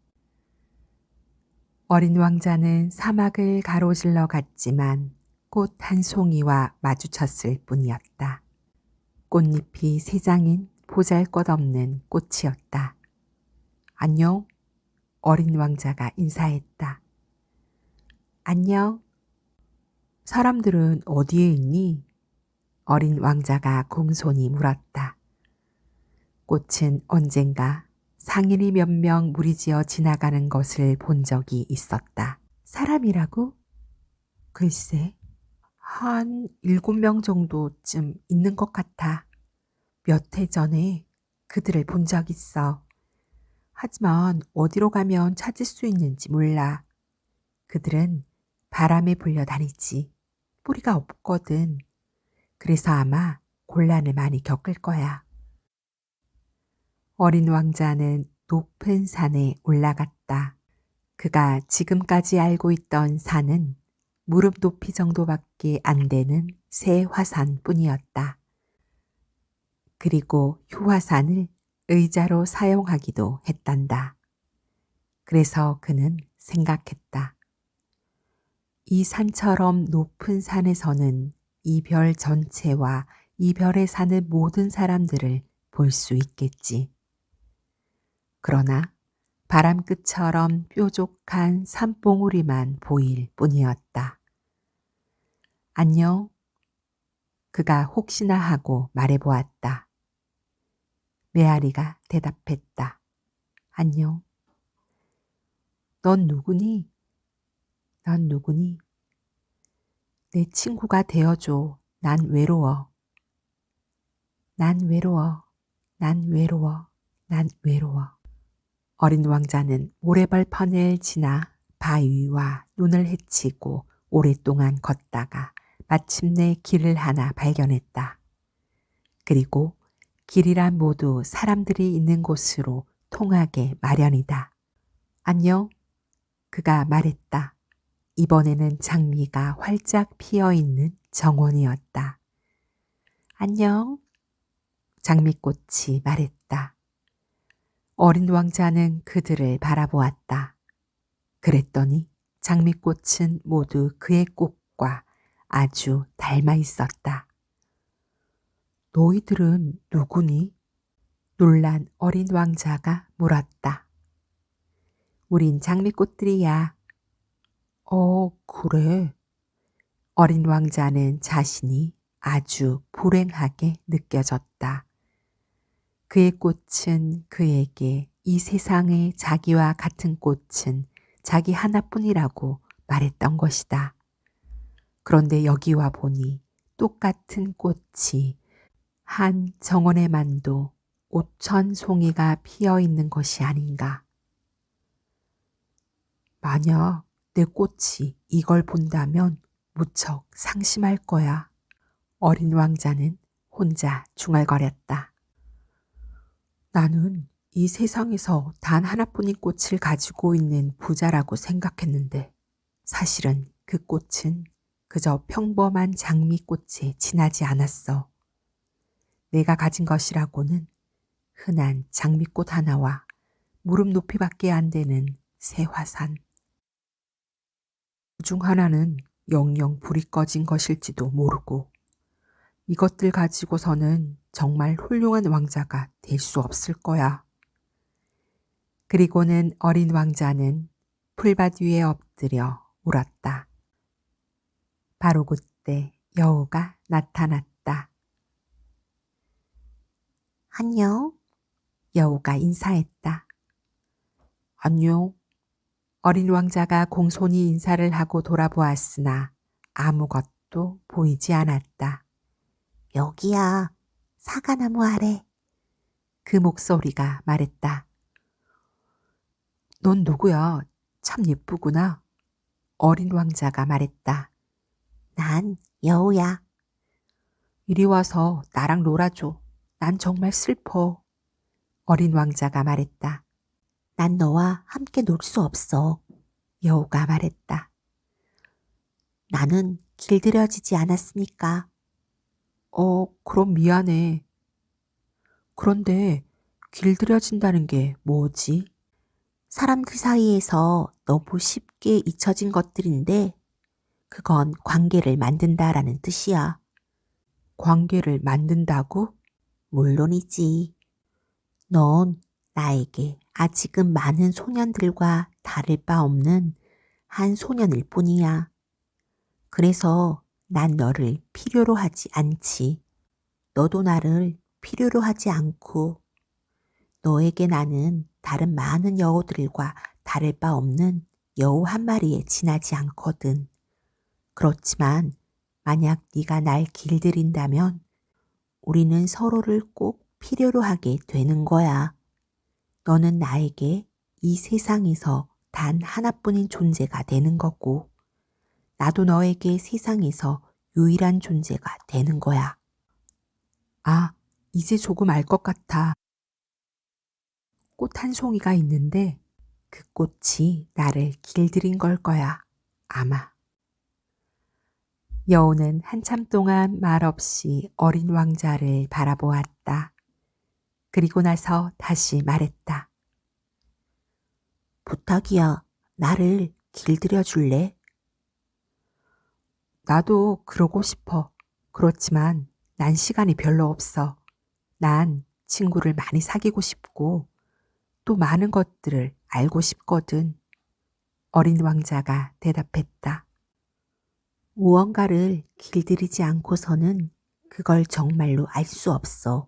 어린 왕자는 사막을 가로질러 갔지만 꽃 한 송이와 마주쳤을 뿐이었다. 꽃잎이 세 장인 보잘것없는 꽃이었다. 안녕, 어린 왕자가 인사했다. 안녕. 사람들은 어디에 있니? 어린 왕자가 공손히 물었다. 꽃은 언젠가 상인이 몇 명 무리지어 지나가는 것을 본 적이 있었다. 사람이라고? 글쎄, 한 7명 정도쯤 있는 것 같아. 몇 해 전에 그들을 본 적 있어. 하지만 어디로 가면 찾을 수 있는지 몰라. 그들은 바람에 불려 다니지. 뿌리가 없거든. 그래서 아마 곤란을 많이 겪을 거야. 어린 왕자는 높은 산에 올라갔다. 그가 지금까지 알고 있던 산은 무릎 높이 정도밖에 안 되는 새 화산뿐이었다. 그리고 휴화산을 의자로 사용하기도 했단다. 그래서 그는 생각했다. 이 산처럼 높은 산에서는 이 별 전체와 이 별에 사는 모든 사람들을 볼 수 있겠지. 그러나 바람 끝처럼 뾰족한 산봉우리만 보일 뿐이었다. 안녕. 그가 혹시나 하고 말해보았다. 메아리가 대답했다. 안녕. 넌 누구니? 넌 누구니? 내 친구가 되어줘. 난 외로워. 난 외로워. 난 외로워. 난 외로워. 어린 왕자는 모래벌판을 지나 바위와 눈을 헤치고 오랫동안 걷다가 마침내 길을 하나 발견했다. 그리고 길이란 모두 사람들이 있는 곳으로 통하게 마련이다. 안녕. 그가 말했다. 이번에는 장미가 활짝 피어있는 정원이었다. 안녕. 장미꽃이 말했다. 어린 왕자는 그들을 바라보았다. 그랬더니 장미꽃은 모두 그의 꽃과 아주 닮아 있었다. 너희들은 누구니? 놀란 어린 왕자가 물었다. 우린 장미꽃들이야. 그래. 어린 왕자는 자신이 아주 불행하게 느껴졌다. 그의 꽃은 그에게 이 세상에 자기와 같은 꽃은 자기 하나뿐이라고 말했던 것이다. 그런데 여기 와 보니 똑같은 꽃이 한 정원에만도 5천 송이가 피어 있는 것이 아닌가. 만약 내 꽃이 이걸 본다면 무척 상심할 거야. 어린 왕자는 혼자 중얼거렸다. 나는 이 세상에서 단 하나뿐인 꽃을 가지고 있는 부자라고 생각했는데 사실은 그 꽃은 그저 평범한 장미꽃에 지나지 않았어. 내가 가진 것이라고는 흔한 장미꽃 하나와 무릎 높이밖에 안 되는 새 화산. 그중 하나는 영영 불이 꺼진 것일지도 모르고 이것들 가지고서는 정말 훌륭한 왕자가 될 수 없을 거야. 그리고는 어린 왕자는 풀밭 위에 엎드려 울었다. 바로 그때 여우가 나타났다. 안녕. 여우가 인사했다. 안녕. 어린 왕자가 공손히 인사를 하고 돌아보았으나 아무것도 보이지 않았다. 여기야. 사과나무 아래. 그 목소리가 말했다. 넌 누구야? 참 예쁘구나. 어린 왕자가 말했다. 난 여우야. 이리 와서 나랑 놀아줘. 난 정말 슬퍼. 어린 왕자가 말했다. 난 너와 함께 놀 수 없어. 여우가 말했다. 나는 길들여지지 않았으니까. 그럼 미안해. 그런데 길들여진다는 게 뭐지? 사람들 사이에서 너무 쉽게 잊혀진 것들인데 그건 관계를 만든다라는 뜻이야. 관계를 만든다고? 물론이지. 넌 나에게 아직은 많은 소년들과 다를 바 없는 한 소년일 뿐이야. 그래서 난 너를 필요로 하지 않지. 너도 나를 필요로 하지 않고 너에게 나는 다른 많은 여우들과 다를 바 없는 여우 한 마리에 지나지 않거든. 그렇지만 만약 네가 날 길들인다면 우리는 서로를 꼭 필요로 하게 되는 거야. 너는 나에게 이 세상에서 단 하나뿐인 존재가 되는 거고, 나도 너에게 세상에서 유일한 존재가 되는 거야. 아, 이제 조금 알 것 같아. 꽃 한 송이가 있는데 그 꽃이 나를 길들인 걸 거야. 아마. 여우는 한참 동안 말없이 어린 왕자를 바라보았다. 그리고 나서 다시 말했다. 부탁이야. 나를 길들여 줄래? 나도 그러고 싶어. 그렇지만 난 시간이 별로 없어. 난 친구를 많이 사귀고 싶고 또 많은 것들을 알고 싶거든. 어린 왕자가 대답했다. 무언가를 길들이지 않고서는 그걸 정말로 알 수 없어.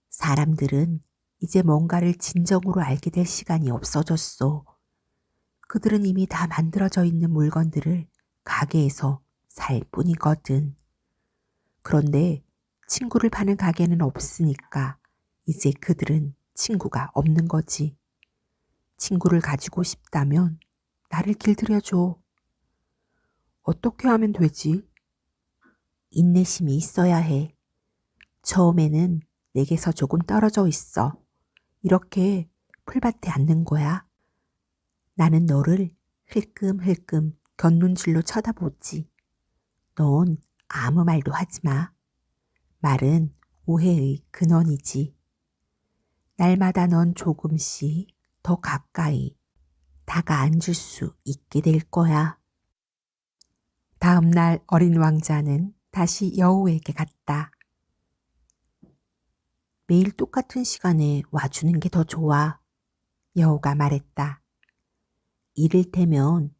사람들은 이제 뭔가를 진정으로 알게 될 시간이 없어졌어. 그들은 이미 다 만들어져 있는 물건들을 가게에서 살 뿐이거든. 그런데 친구를 파는 가게는 없으니까 이제 그들은 친구가 없는 거지. 친구를 가지고 싶다면 나를 길들여줘. 어떻게 하면 되지? 인내심이 있어야 해. 처음에는 내게서 조금 떨어져 있어. 이렇게 풀밭에 앉는 거야. 나는 너를 흘끔흘끔 곁눈질로 쳐다보지. 넌 아무 말도 하지 마. 말은 오해의 근원이지. 날마다 넌 조금씩 더 가까이 다가앉을 수 있게 될 거야. 다음 날 어린 왕자는 다시 여우에게 갔다. 매일 똑같은 시간에 와주는 게 더 좋아. 여우가 말했다. 이를테면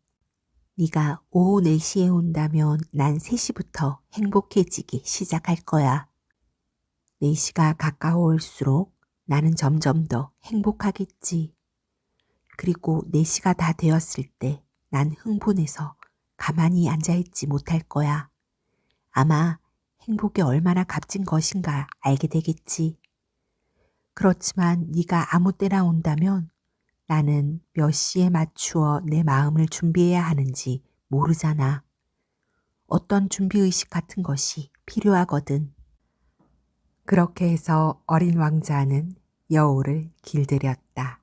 네가 오후 4시에 온다면 난 3시부터 행복해지기 시작할 거야. 4시가 가까워올수록 나는 점점 더 행복하겠지. 그리고 4시가 다 되었을 때 난 흥분해서 가만히 앉아있지 못할 거야. 아마 행복이 얼마나 값진 것인가 알게 되겠지. 그렇지만 네가 아무 때나 온다면 나는 몇 시에 맞추어 내 마음을 준비해야 하는지 모르잖아. 어떤 준비의식 같은 것이 필요하거든. 그렇게 해서 어린 왕자는 여우를 길들였다.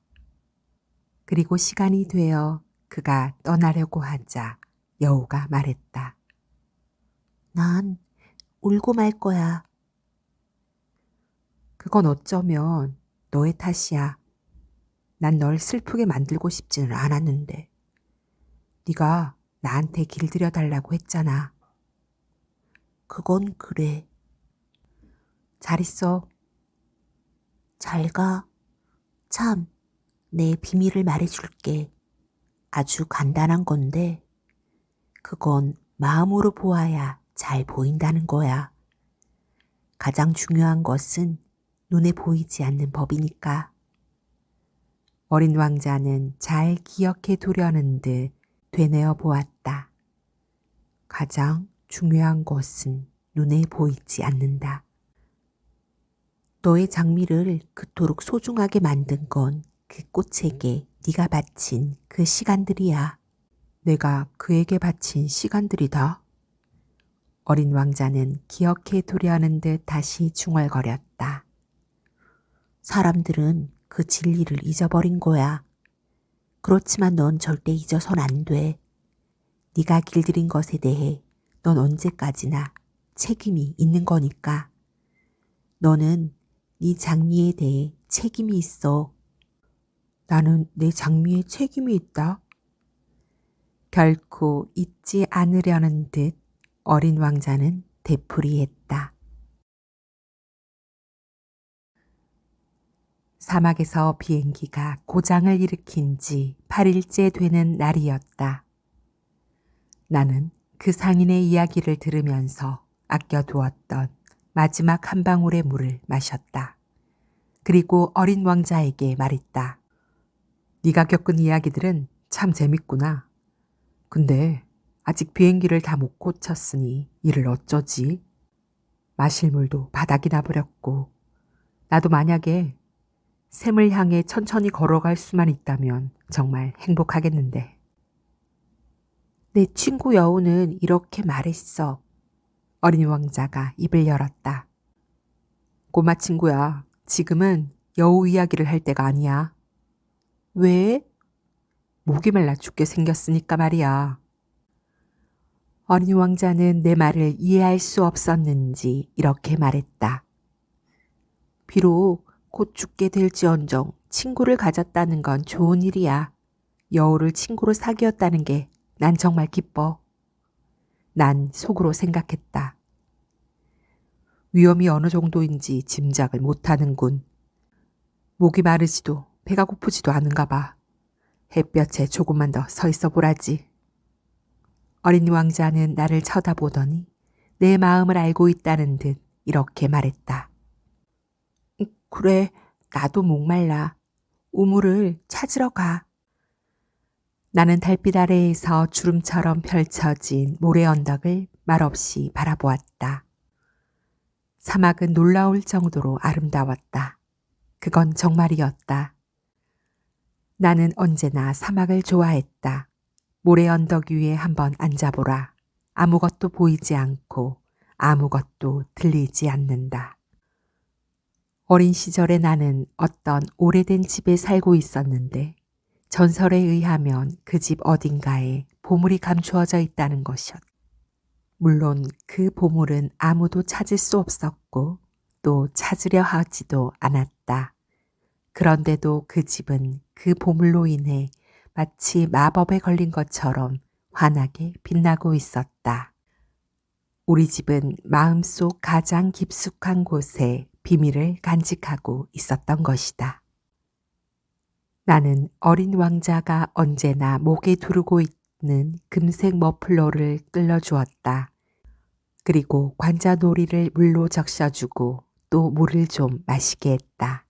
그리고 시간이 되어 그가 떠나려고 하자 여우가 말했다. 난 울고 말 거야. 그건 어쩌면 너의 탓이야. 난 널 슬프게 만들고 싶지는 않았는데. 네가 나한테 길들여 달라고 했잖아. 그건 그래. 잘 있어. 잘 가. 참, 내 비밀을 말해줄게. 아주 간단한 건데, 그건 마음으로 보아야 잘 보인다는 거야. 가장 중요한 것은 눈에 보이지 않는 법이니까. 어린 왕자는 잘 기억해 두려는 듯 되뇌어 보았다. 가장 중요한 것은 눈에 보이지 않는다. 너의 장미를 그토록 소중하게 만든 건 그 꽃에게 네가 바친 그 시간들이야. 내가 그에게 바친 시간들이다. 어린 왕자는 기억해 두려는 듯 다시 중얼거렸다. 사람들은 그 진리를 잊어버린 거야. 그렇지만 넌 절대 잊어선 안 돼. 네가 길들인 것에 대해 넌 언제까지나 책임이 있는 거니까. 너는 네 장미에 대해 책임이 있어. 나는 내 장미에 책임이 있다. 결코 잊지 않으려는 듯 어린 왕자는 되풀이했다. 사막에서 비행기가 고장을 일으킨 지 8일째 되는 날이었다. 나는 그 상인의 이야기를 들으면서 아껴두었던 마지막 한 방울의 물을 마셨다. 그리고 어린 왕자에게 말했다. 네가 겪은 이야기들은 참 재밌구나. 근데 아직 비행기를 다 못 고쳤으니 이를 어쩌지? 마실 물도 바닥이 나버렸고 나도 만약에 샘을 향해 천천히 걸어갈 수만 있다면 정말 행복하겠는데. 내 친구 여우는 이렇게 말했어. 어린 왕자가 입을 열었다. 꼬마 친구야, 지금은 여우 이야기를 할 때가 아니야. 왜? 목이 말라 죽게 생겼으니까 말이야. 어린 왕자는 내 말을 이해할 수 없었는지 이렇게 말했다. 비록 곧 죽게 될지언정 친구를 가졌다는 건 좋은 일이야. 여우를 친구로 사귀었다는 게 난 정말 기뻐. 난 속으로 생각했다. 위험이 어느 정도인지 짐작을 못하는군. 목이 마르지도 배가 고프지도 않은가 봐. 햇볕에 조금만 더 서 있어 보라지. 어린 왕자는 나를 쳐다보더니 내 마음을 알고 있다는 듯 이렇게 말했다. 그래, 나도 목말라. 우물을 찾으러 가. 나는 달빛 아래에서 주름처럼 펼쳐진 모래 언덕을 말없이 바라보았다. 사막은 놀라울 정도로 아름다웠다. 그건 정말이었다. 나는 언제나 사막을 좋아했다. 모래 언덕 위에 한번 앉아보라. 아무것도 보이지 않고 아무것도 들리지 않는다. 어린 시절에 나는 어떤 오래된 집에 살고 있었는데 전설에 의하면 그 집 어딘가에 보물이 감추어져 있다는 것이었다. 물론 그 보물은 아무도 찾을 수 없었고 또 찾으려 하지도 않았다. 그런데도 그 집은 그 보물로 인해 마치 마법에 걸린 것처럼 환하게 빛나고 있었다. 우리 집은 마음속 가장 깊숙한 곳에 비밀을 간직하고 있었던 것이다. 나는 어린 왕자가 언제나 목에 두르고 있는 금색 머플러를 끌어주었다. 그리고 관자놀이를 물로 적셔주고 또 물을 좀 마시게 했다.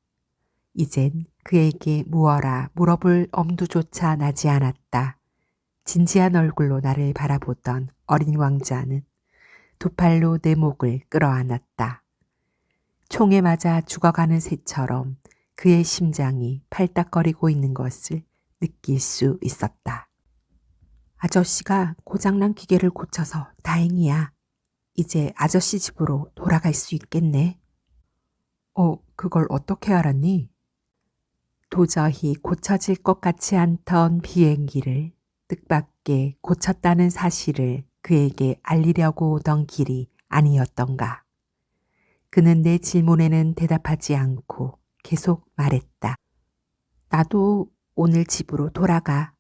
이젠 그에게 무어라 물어볼 엄두조차 나지 않았다. 진지한 얼굴로 나를 바라보던 어린 왕자는 두 팔로 내 목을 끌어안았다. 총에 맞아 죽어가는 새처럼 그의 심장이 팔딱거리고 있는 것을 느낄 수 있었다. 아저씨가 고장난 기계를 고쳐서 다행이야. 이제 아저씨 집으로 돌아갈 수 있겠네. 그걸 어떻게 알았니? 도저히 고쳐질 것 같지 않던 비행기를 뜻밖의 고쳤다는 사실을 그에게 알리려고 오던 길이 아니었던가. 그는 내 질문에는 대답하지 않고 계속 말했다. 나도 오늘 집으로 돌아가.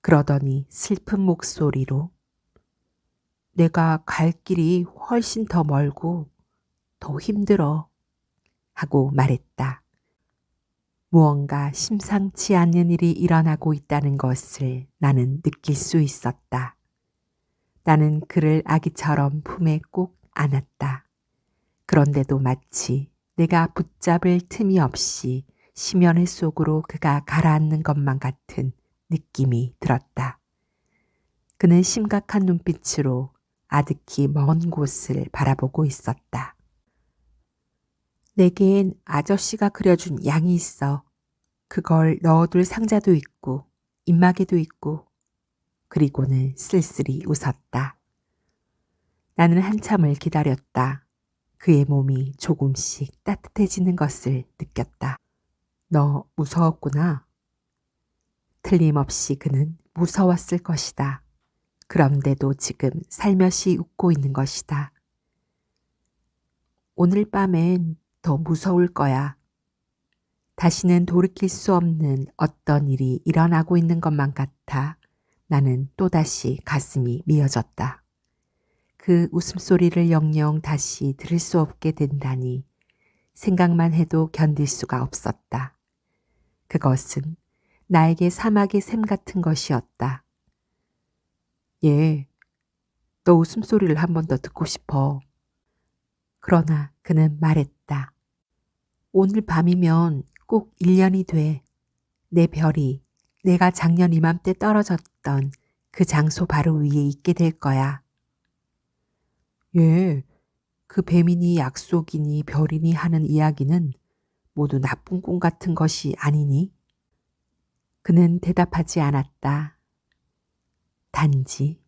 그러더니 슬픈 목소리로 내가 갈 길이 훨씬 더 멀고 더 힘들어. 하고 말했다. 무언가 심상치 않은 일이 일어나고 있다는 것을 나는 느낄 수 있었다. 나는 그를 아기처럼 품에 꼭 안았다. 그런데도 마치 내가 붙잡을 틈이 없이 심연의 속으로 그가 가라앉는 것만 같은 느낌이 들었다. 그는 심각한 눈빛으로 아득히 먼 곳을 바라보고 있었다. 내겐 아저씨가 그려준 양이 있어. 그걸 넣어둘 상자도 있고 입마개도 있고. 그리고는 쓸쓸히 웃었다. 나는 한참을 기다렸다. 그의 몸이 조금씩 따뜻해지는 것을 느꼈다. 너 무서웠구나. 틀림없이 그는 무서웠을 것이다. 그런데도 지금 살며시 웃고 있는 것이다. 오늘 밤엔 더 무서울 거야. 다시는 돌이킬 수 없는 어떤 일이 일어나고 있는 것만 같아 나는 또다시 가슴이 미어졌다. 그 웃음소리를 영영 다시 들을 수 없게 된다니 생각만 해도 견딜 수가 없었다. 그것은 나에게 사막의 샘 같은 것이었다. 예, 너 웃음소리를 한 번 더 듣고 싶어. 그러나 그는 말했다. 오늘 밤이면 꼭 1년이 돼. 내 별이 내가 작년 이맘때 떨어졌던 그 장소 바로 위에 있게 될 거야. 예, 그 뱀이니 약속이니 별이니 하는 이야기는 모두 나쁜 꿈 같은 것이 아니니? 그는 대답하지 않았다. 단지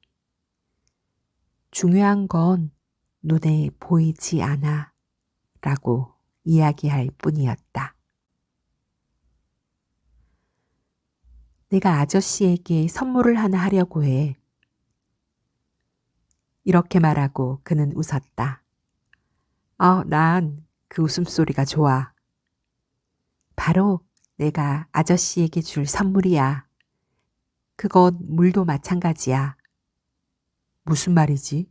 중요한 건 눈에 보이지 않아 라고 이야기할 뿐이었다. 내가 아저씨에게 선물을 하나 하려고 해. 이렇게 말하고 그는 웃었다. 난 그 웃음소리가 좋아. 바로 내가 아저씨에게 줄 선물이야. 그건 물도 마찬가지야. 무슨 말이지?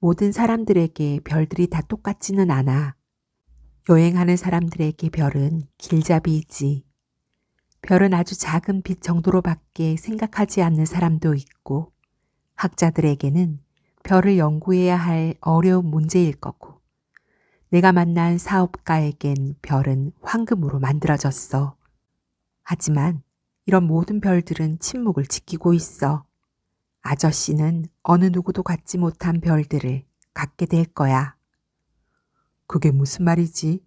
모든 사람들에게 별들이 다 똑같지는 않아. 여행하는 사람들에게 별은 길잡이이지. 별은 아주 작은 빛 정도로밖에 생각하지 않는 사람도 있고, 학자들에게는 별을 연구해야 할 어려운 문제일 거고, 내가 만난 사업가에겐 별은 황금으로 만들어졌어. 하지만 이런 모든 별들은 침묵을 지키고 있어. 아저씨는 어느 누구도 갖지 못한 별들을 갖게 될 거야. 그게 무슨 말이지?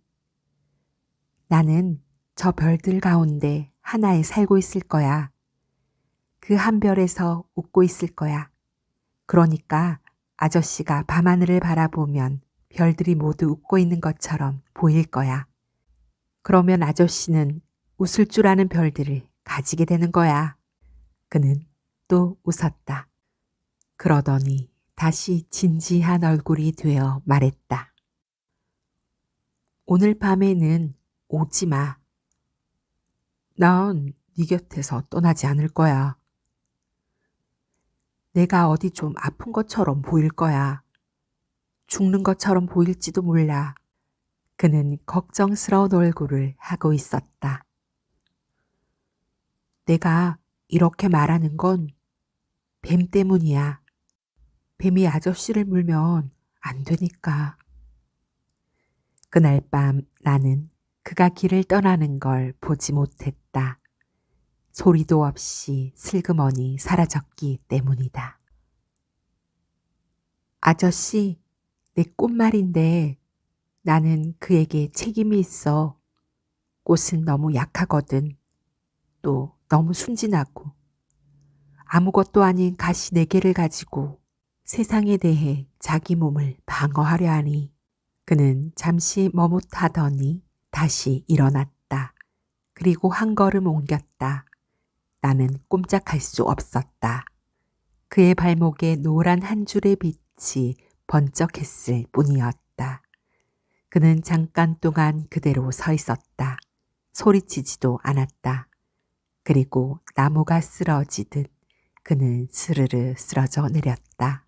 나는 저 별들 가운데 하나에 살고 있을 거야. 그 한 별에서 웃고 있을 거야. 그러니까 아저씨가 밤하늘을 바라보면 별들이 모두 웃고 있는 것처럼 보일 거야. 그러면 아저씨는 웃을 줄 아는 별들을 가지게 되는 거야. 그는 또 웃었다. 그러더니 다시 진지한 얼굴이 되어 말했다. 오늘 밤에는 오지 마. 난 네 곁에서 떠나지 않을 거야. 내가 어디 좀 아픈 것처럼 보일 거야. 죽는 것처럼 보일지도 몰라. 그는 걱정스러운 얼굴을 하고 있었다. 내가 이렇게 말하는 건 뱀 때문이야. 뱀이 아저씨를 물면 안 되니까. 그날 밤 나는 그가 길을 떠나는 걸 보지 못했다. 소리도 없이 슬그머니 사라졌기 때문이다. 아저씨, 내 꽃말인데 나는 그에게 책임이 있어. 꽃은 너무 약하거든. 또 너무 순진하고 아무것도 아닌 가시 4개를 가지고 세상에 대해 자기 몸을 방어하려 하니 그는 잠시 머뭇하더니 다시 일어났다. 그리고 한 걸음 옮겼다. 나는 꼼짝할 수 없었다. 그의 발목에 노란 한 줄의 빛이 번쩍했을 뿐이었다. 그는 잠깐 동안 그대로 서 있었다. 소리치지도 않았다. 그리고 나무가 쓰러지듯 그는 스르르 쓰러져 내렸다.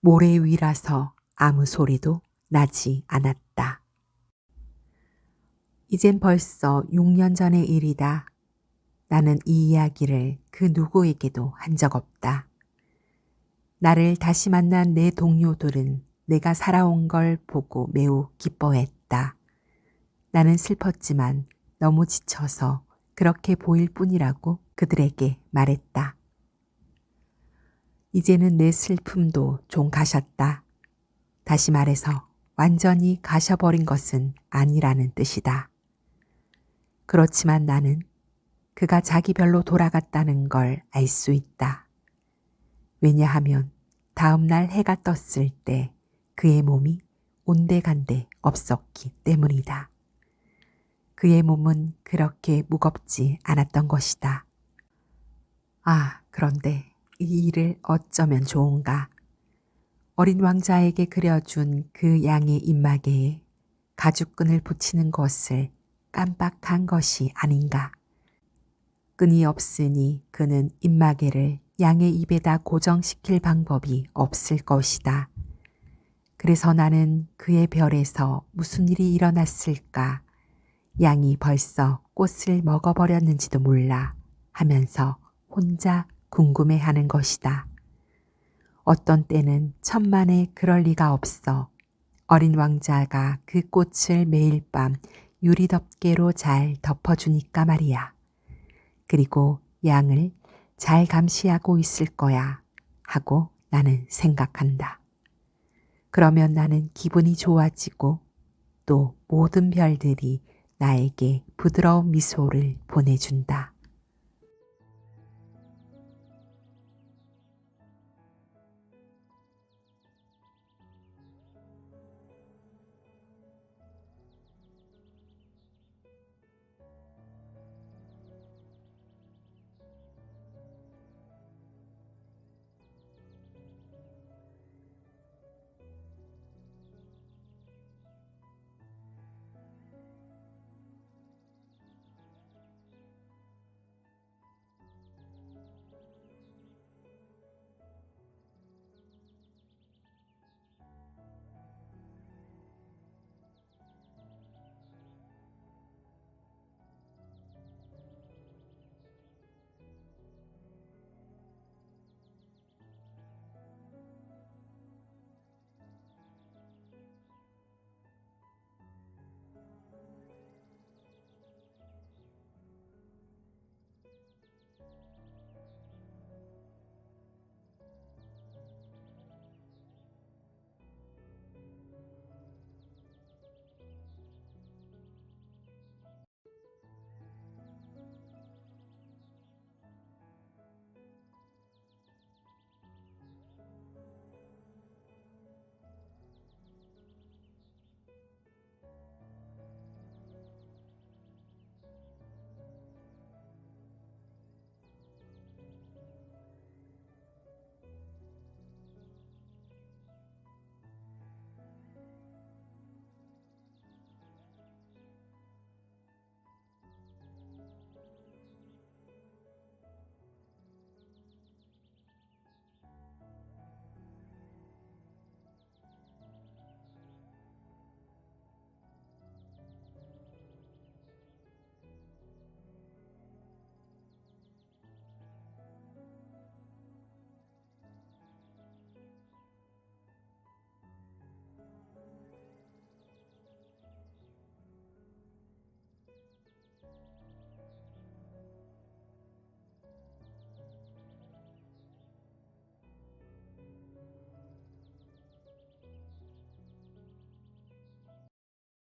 모래 위라서 아무 소리도 나지 않았다. 이젠 벌써 6년 전의 일이다. 나는 이 이야기를 그 누구에게도 한 적 없다. 나를 다시 만난 내 동료들은 내가 살아온 걸 보고 매우 기뻐했다. 나는 슬펐지만 너무 지쳐서 그렇게 보일 뿐이라고 그들에게 말했다. 이제는 내 슬픔도 좀 가셨다. 다시 말해서 완전히 가셔버린 것은 아니라는 뜻이다. 그렇지만 나는 그가 자기 별로 돌아갔다는 걸 알 수 있다. 왜냐하면 다음 날 해가 떴을 때 그의 몸이 온데간데 없었기 때문이다. 그의 몸은 그렇게 무겁지 않았던 것이다. 그런데 이 일을 어쩌면 좋은가? 어린 왕자에게 그려준 그 양의 입마개에 가죽끈을 붙이는 것을 깜빡한 것이 아닌가. 끈이 없으니 그는 입마개를 양의 입에다 고정시킬 방법이 없을 것이다. 그래서 나는 그의 별에서 무슨 일이 일어났을까? 양이 벌써 꽃을 먹어버렸는지도 몰라 하면서 혼자 궁금해하는 것이다. 어떤 때는 천만에 그럴 리가 없어. 어린 왕자가 그 꽃을 매일 밤 유리덮개로 잘 덮어주니까 말이야. 그리고 양을 잘 감시하고 있을 거야 하고 나는 생각한다. 그러면 나는 기분이 좋아지고 또 모든 별들이 나에게 부드러운 미소를 보내준다.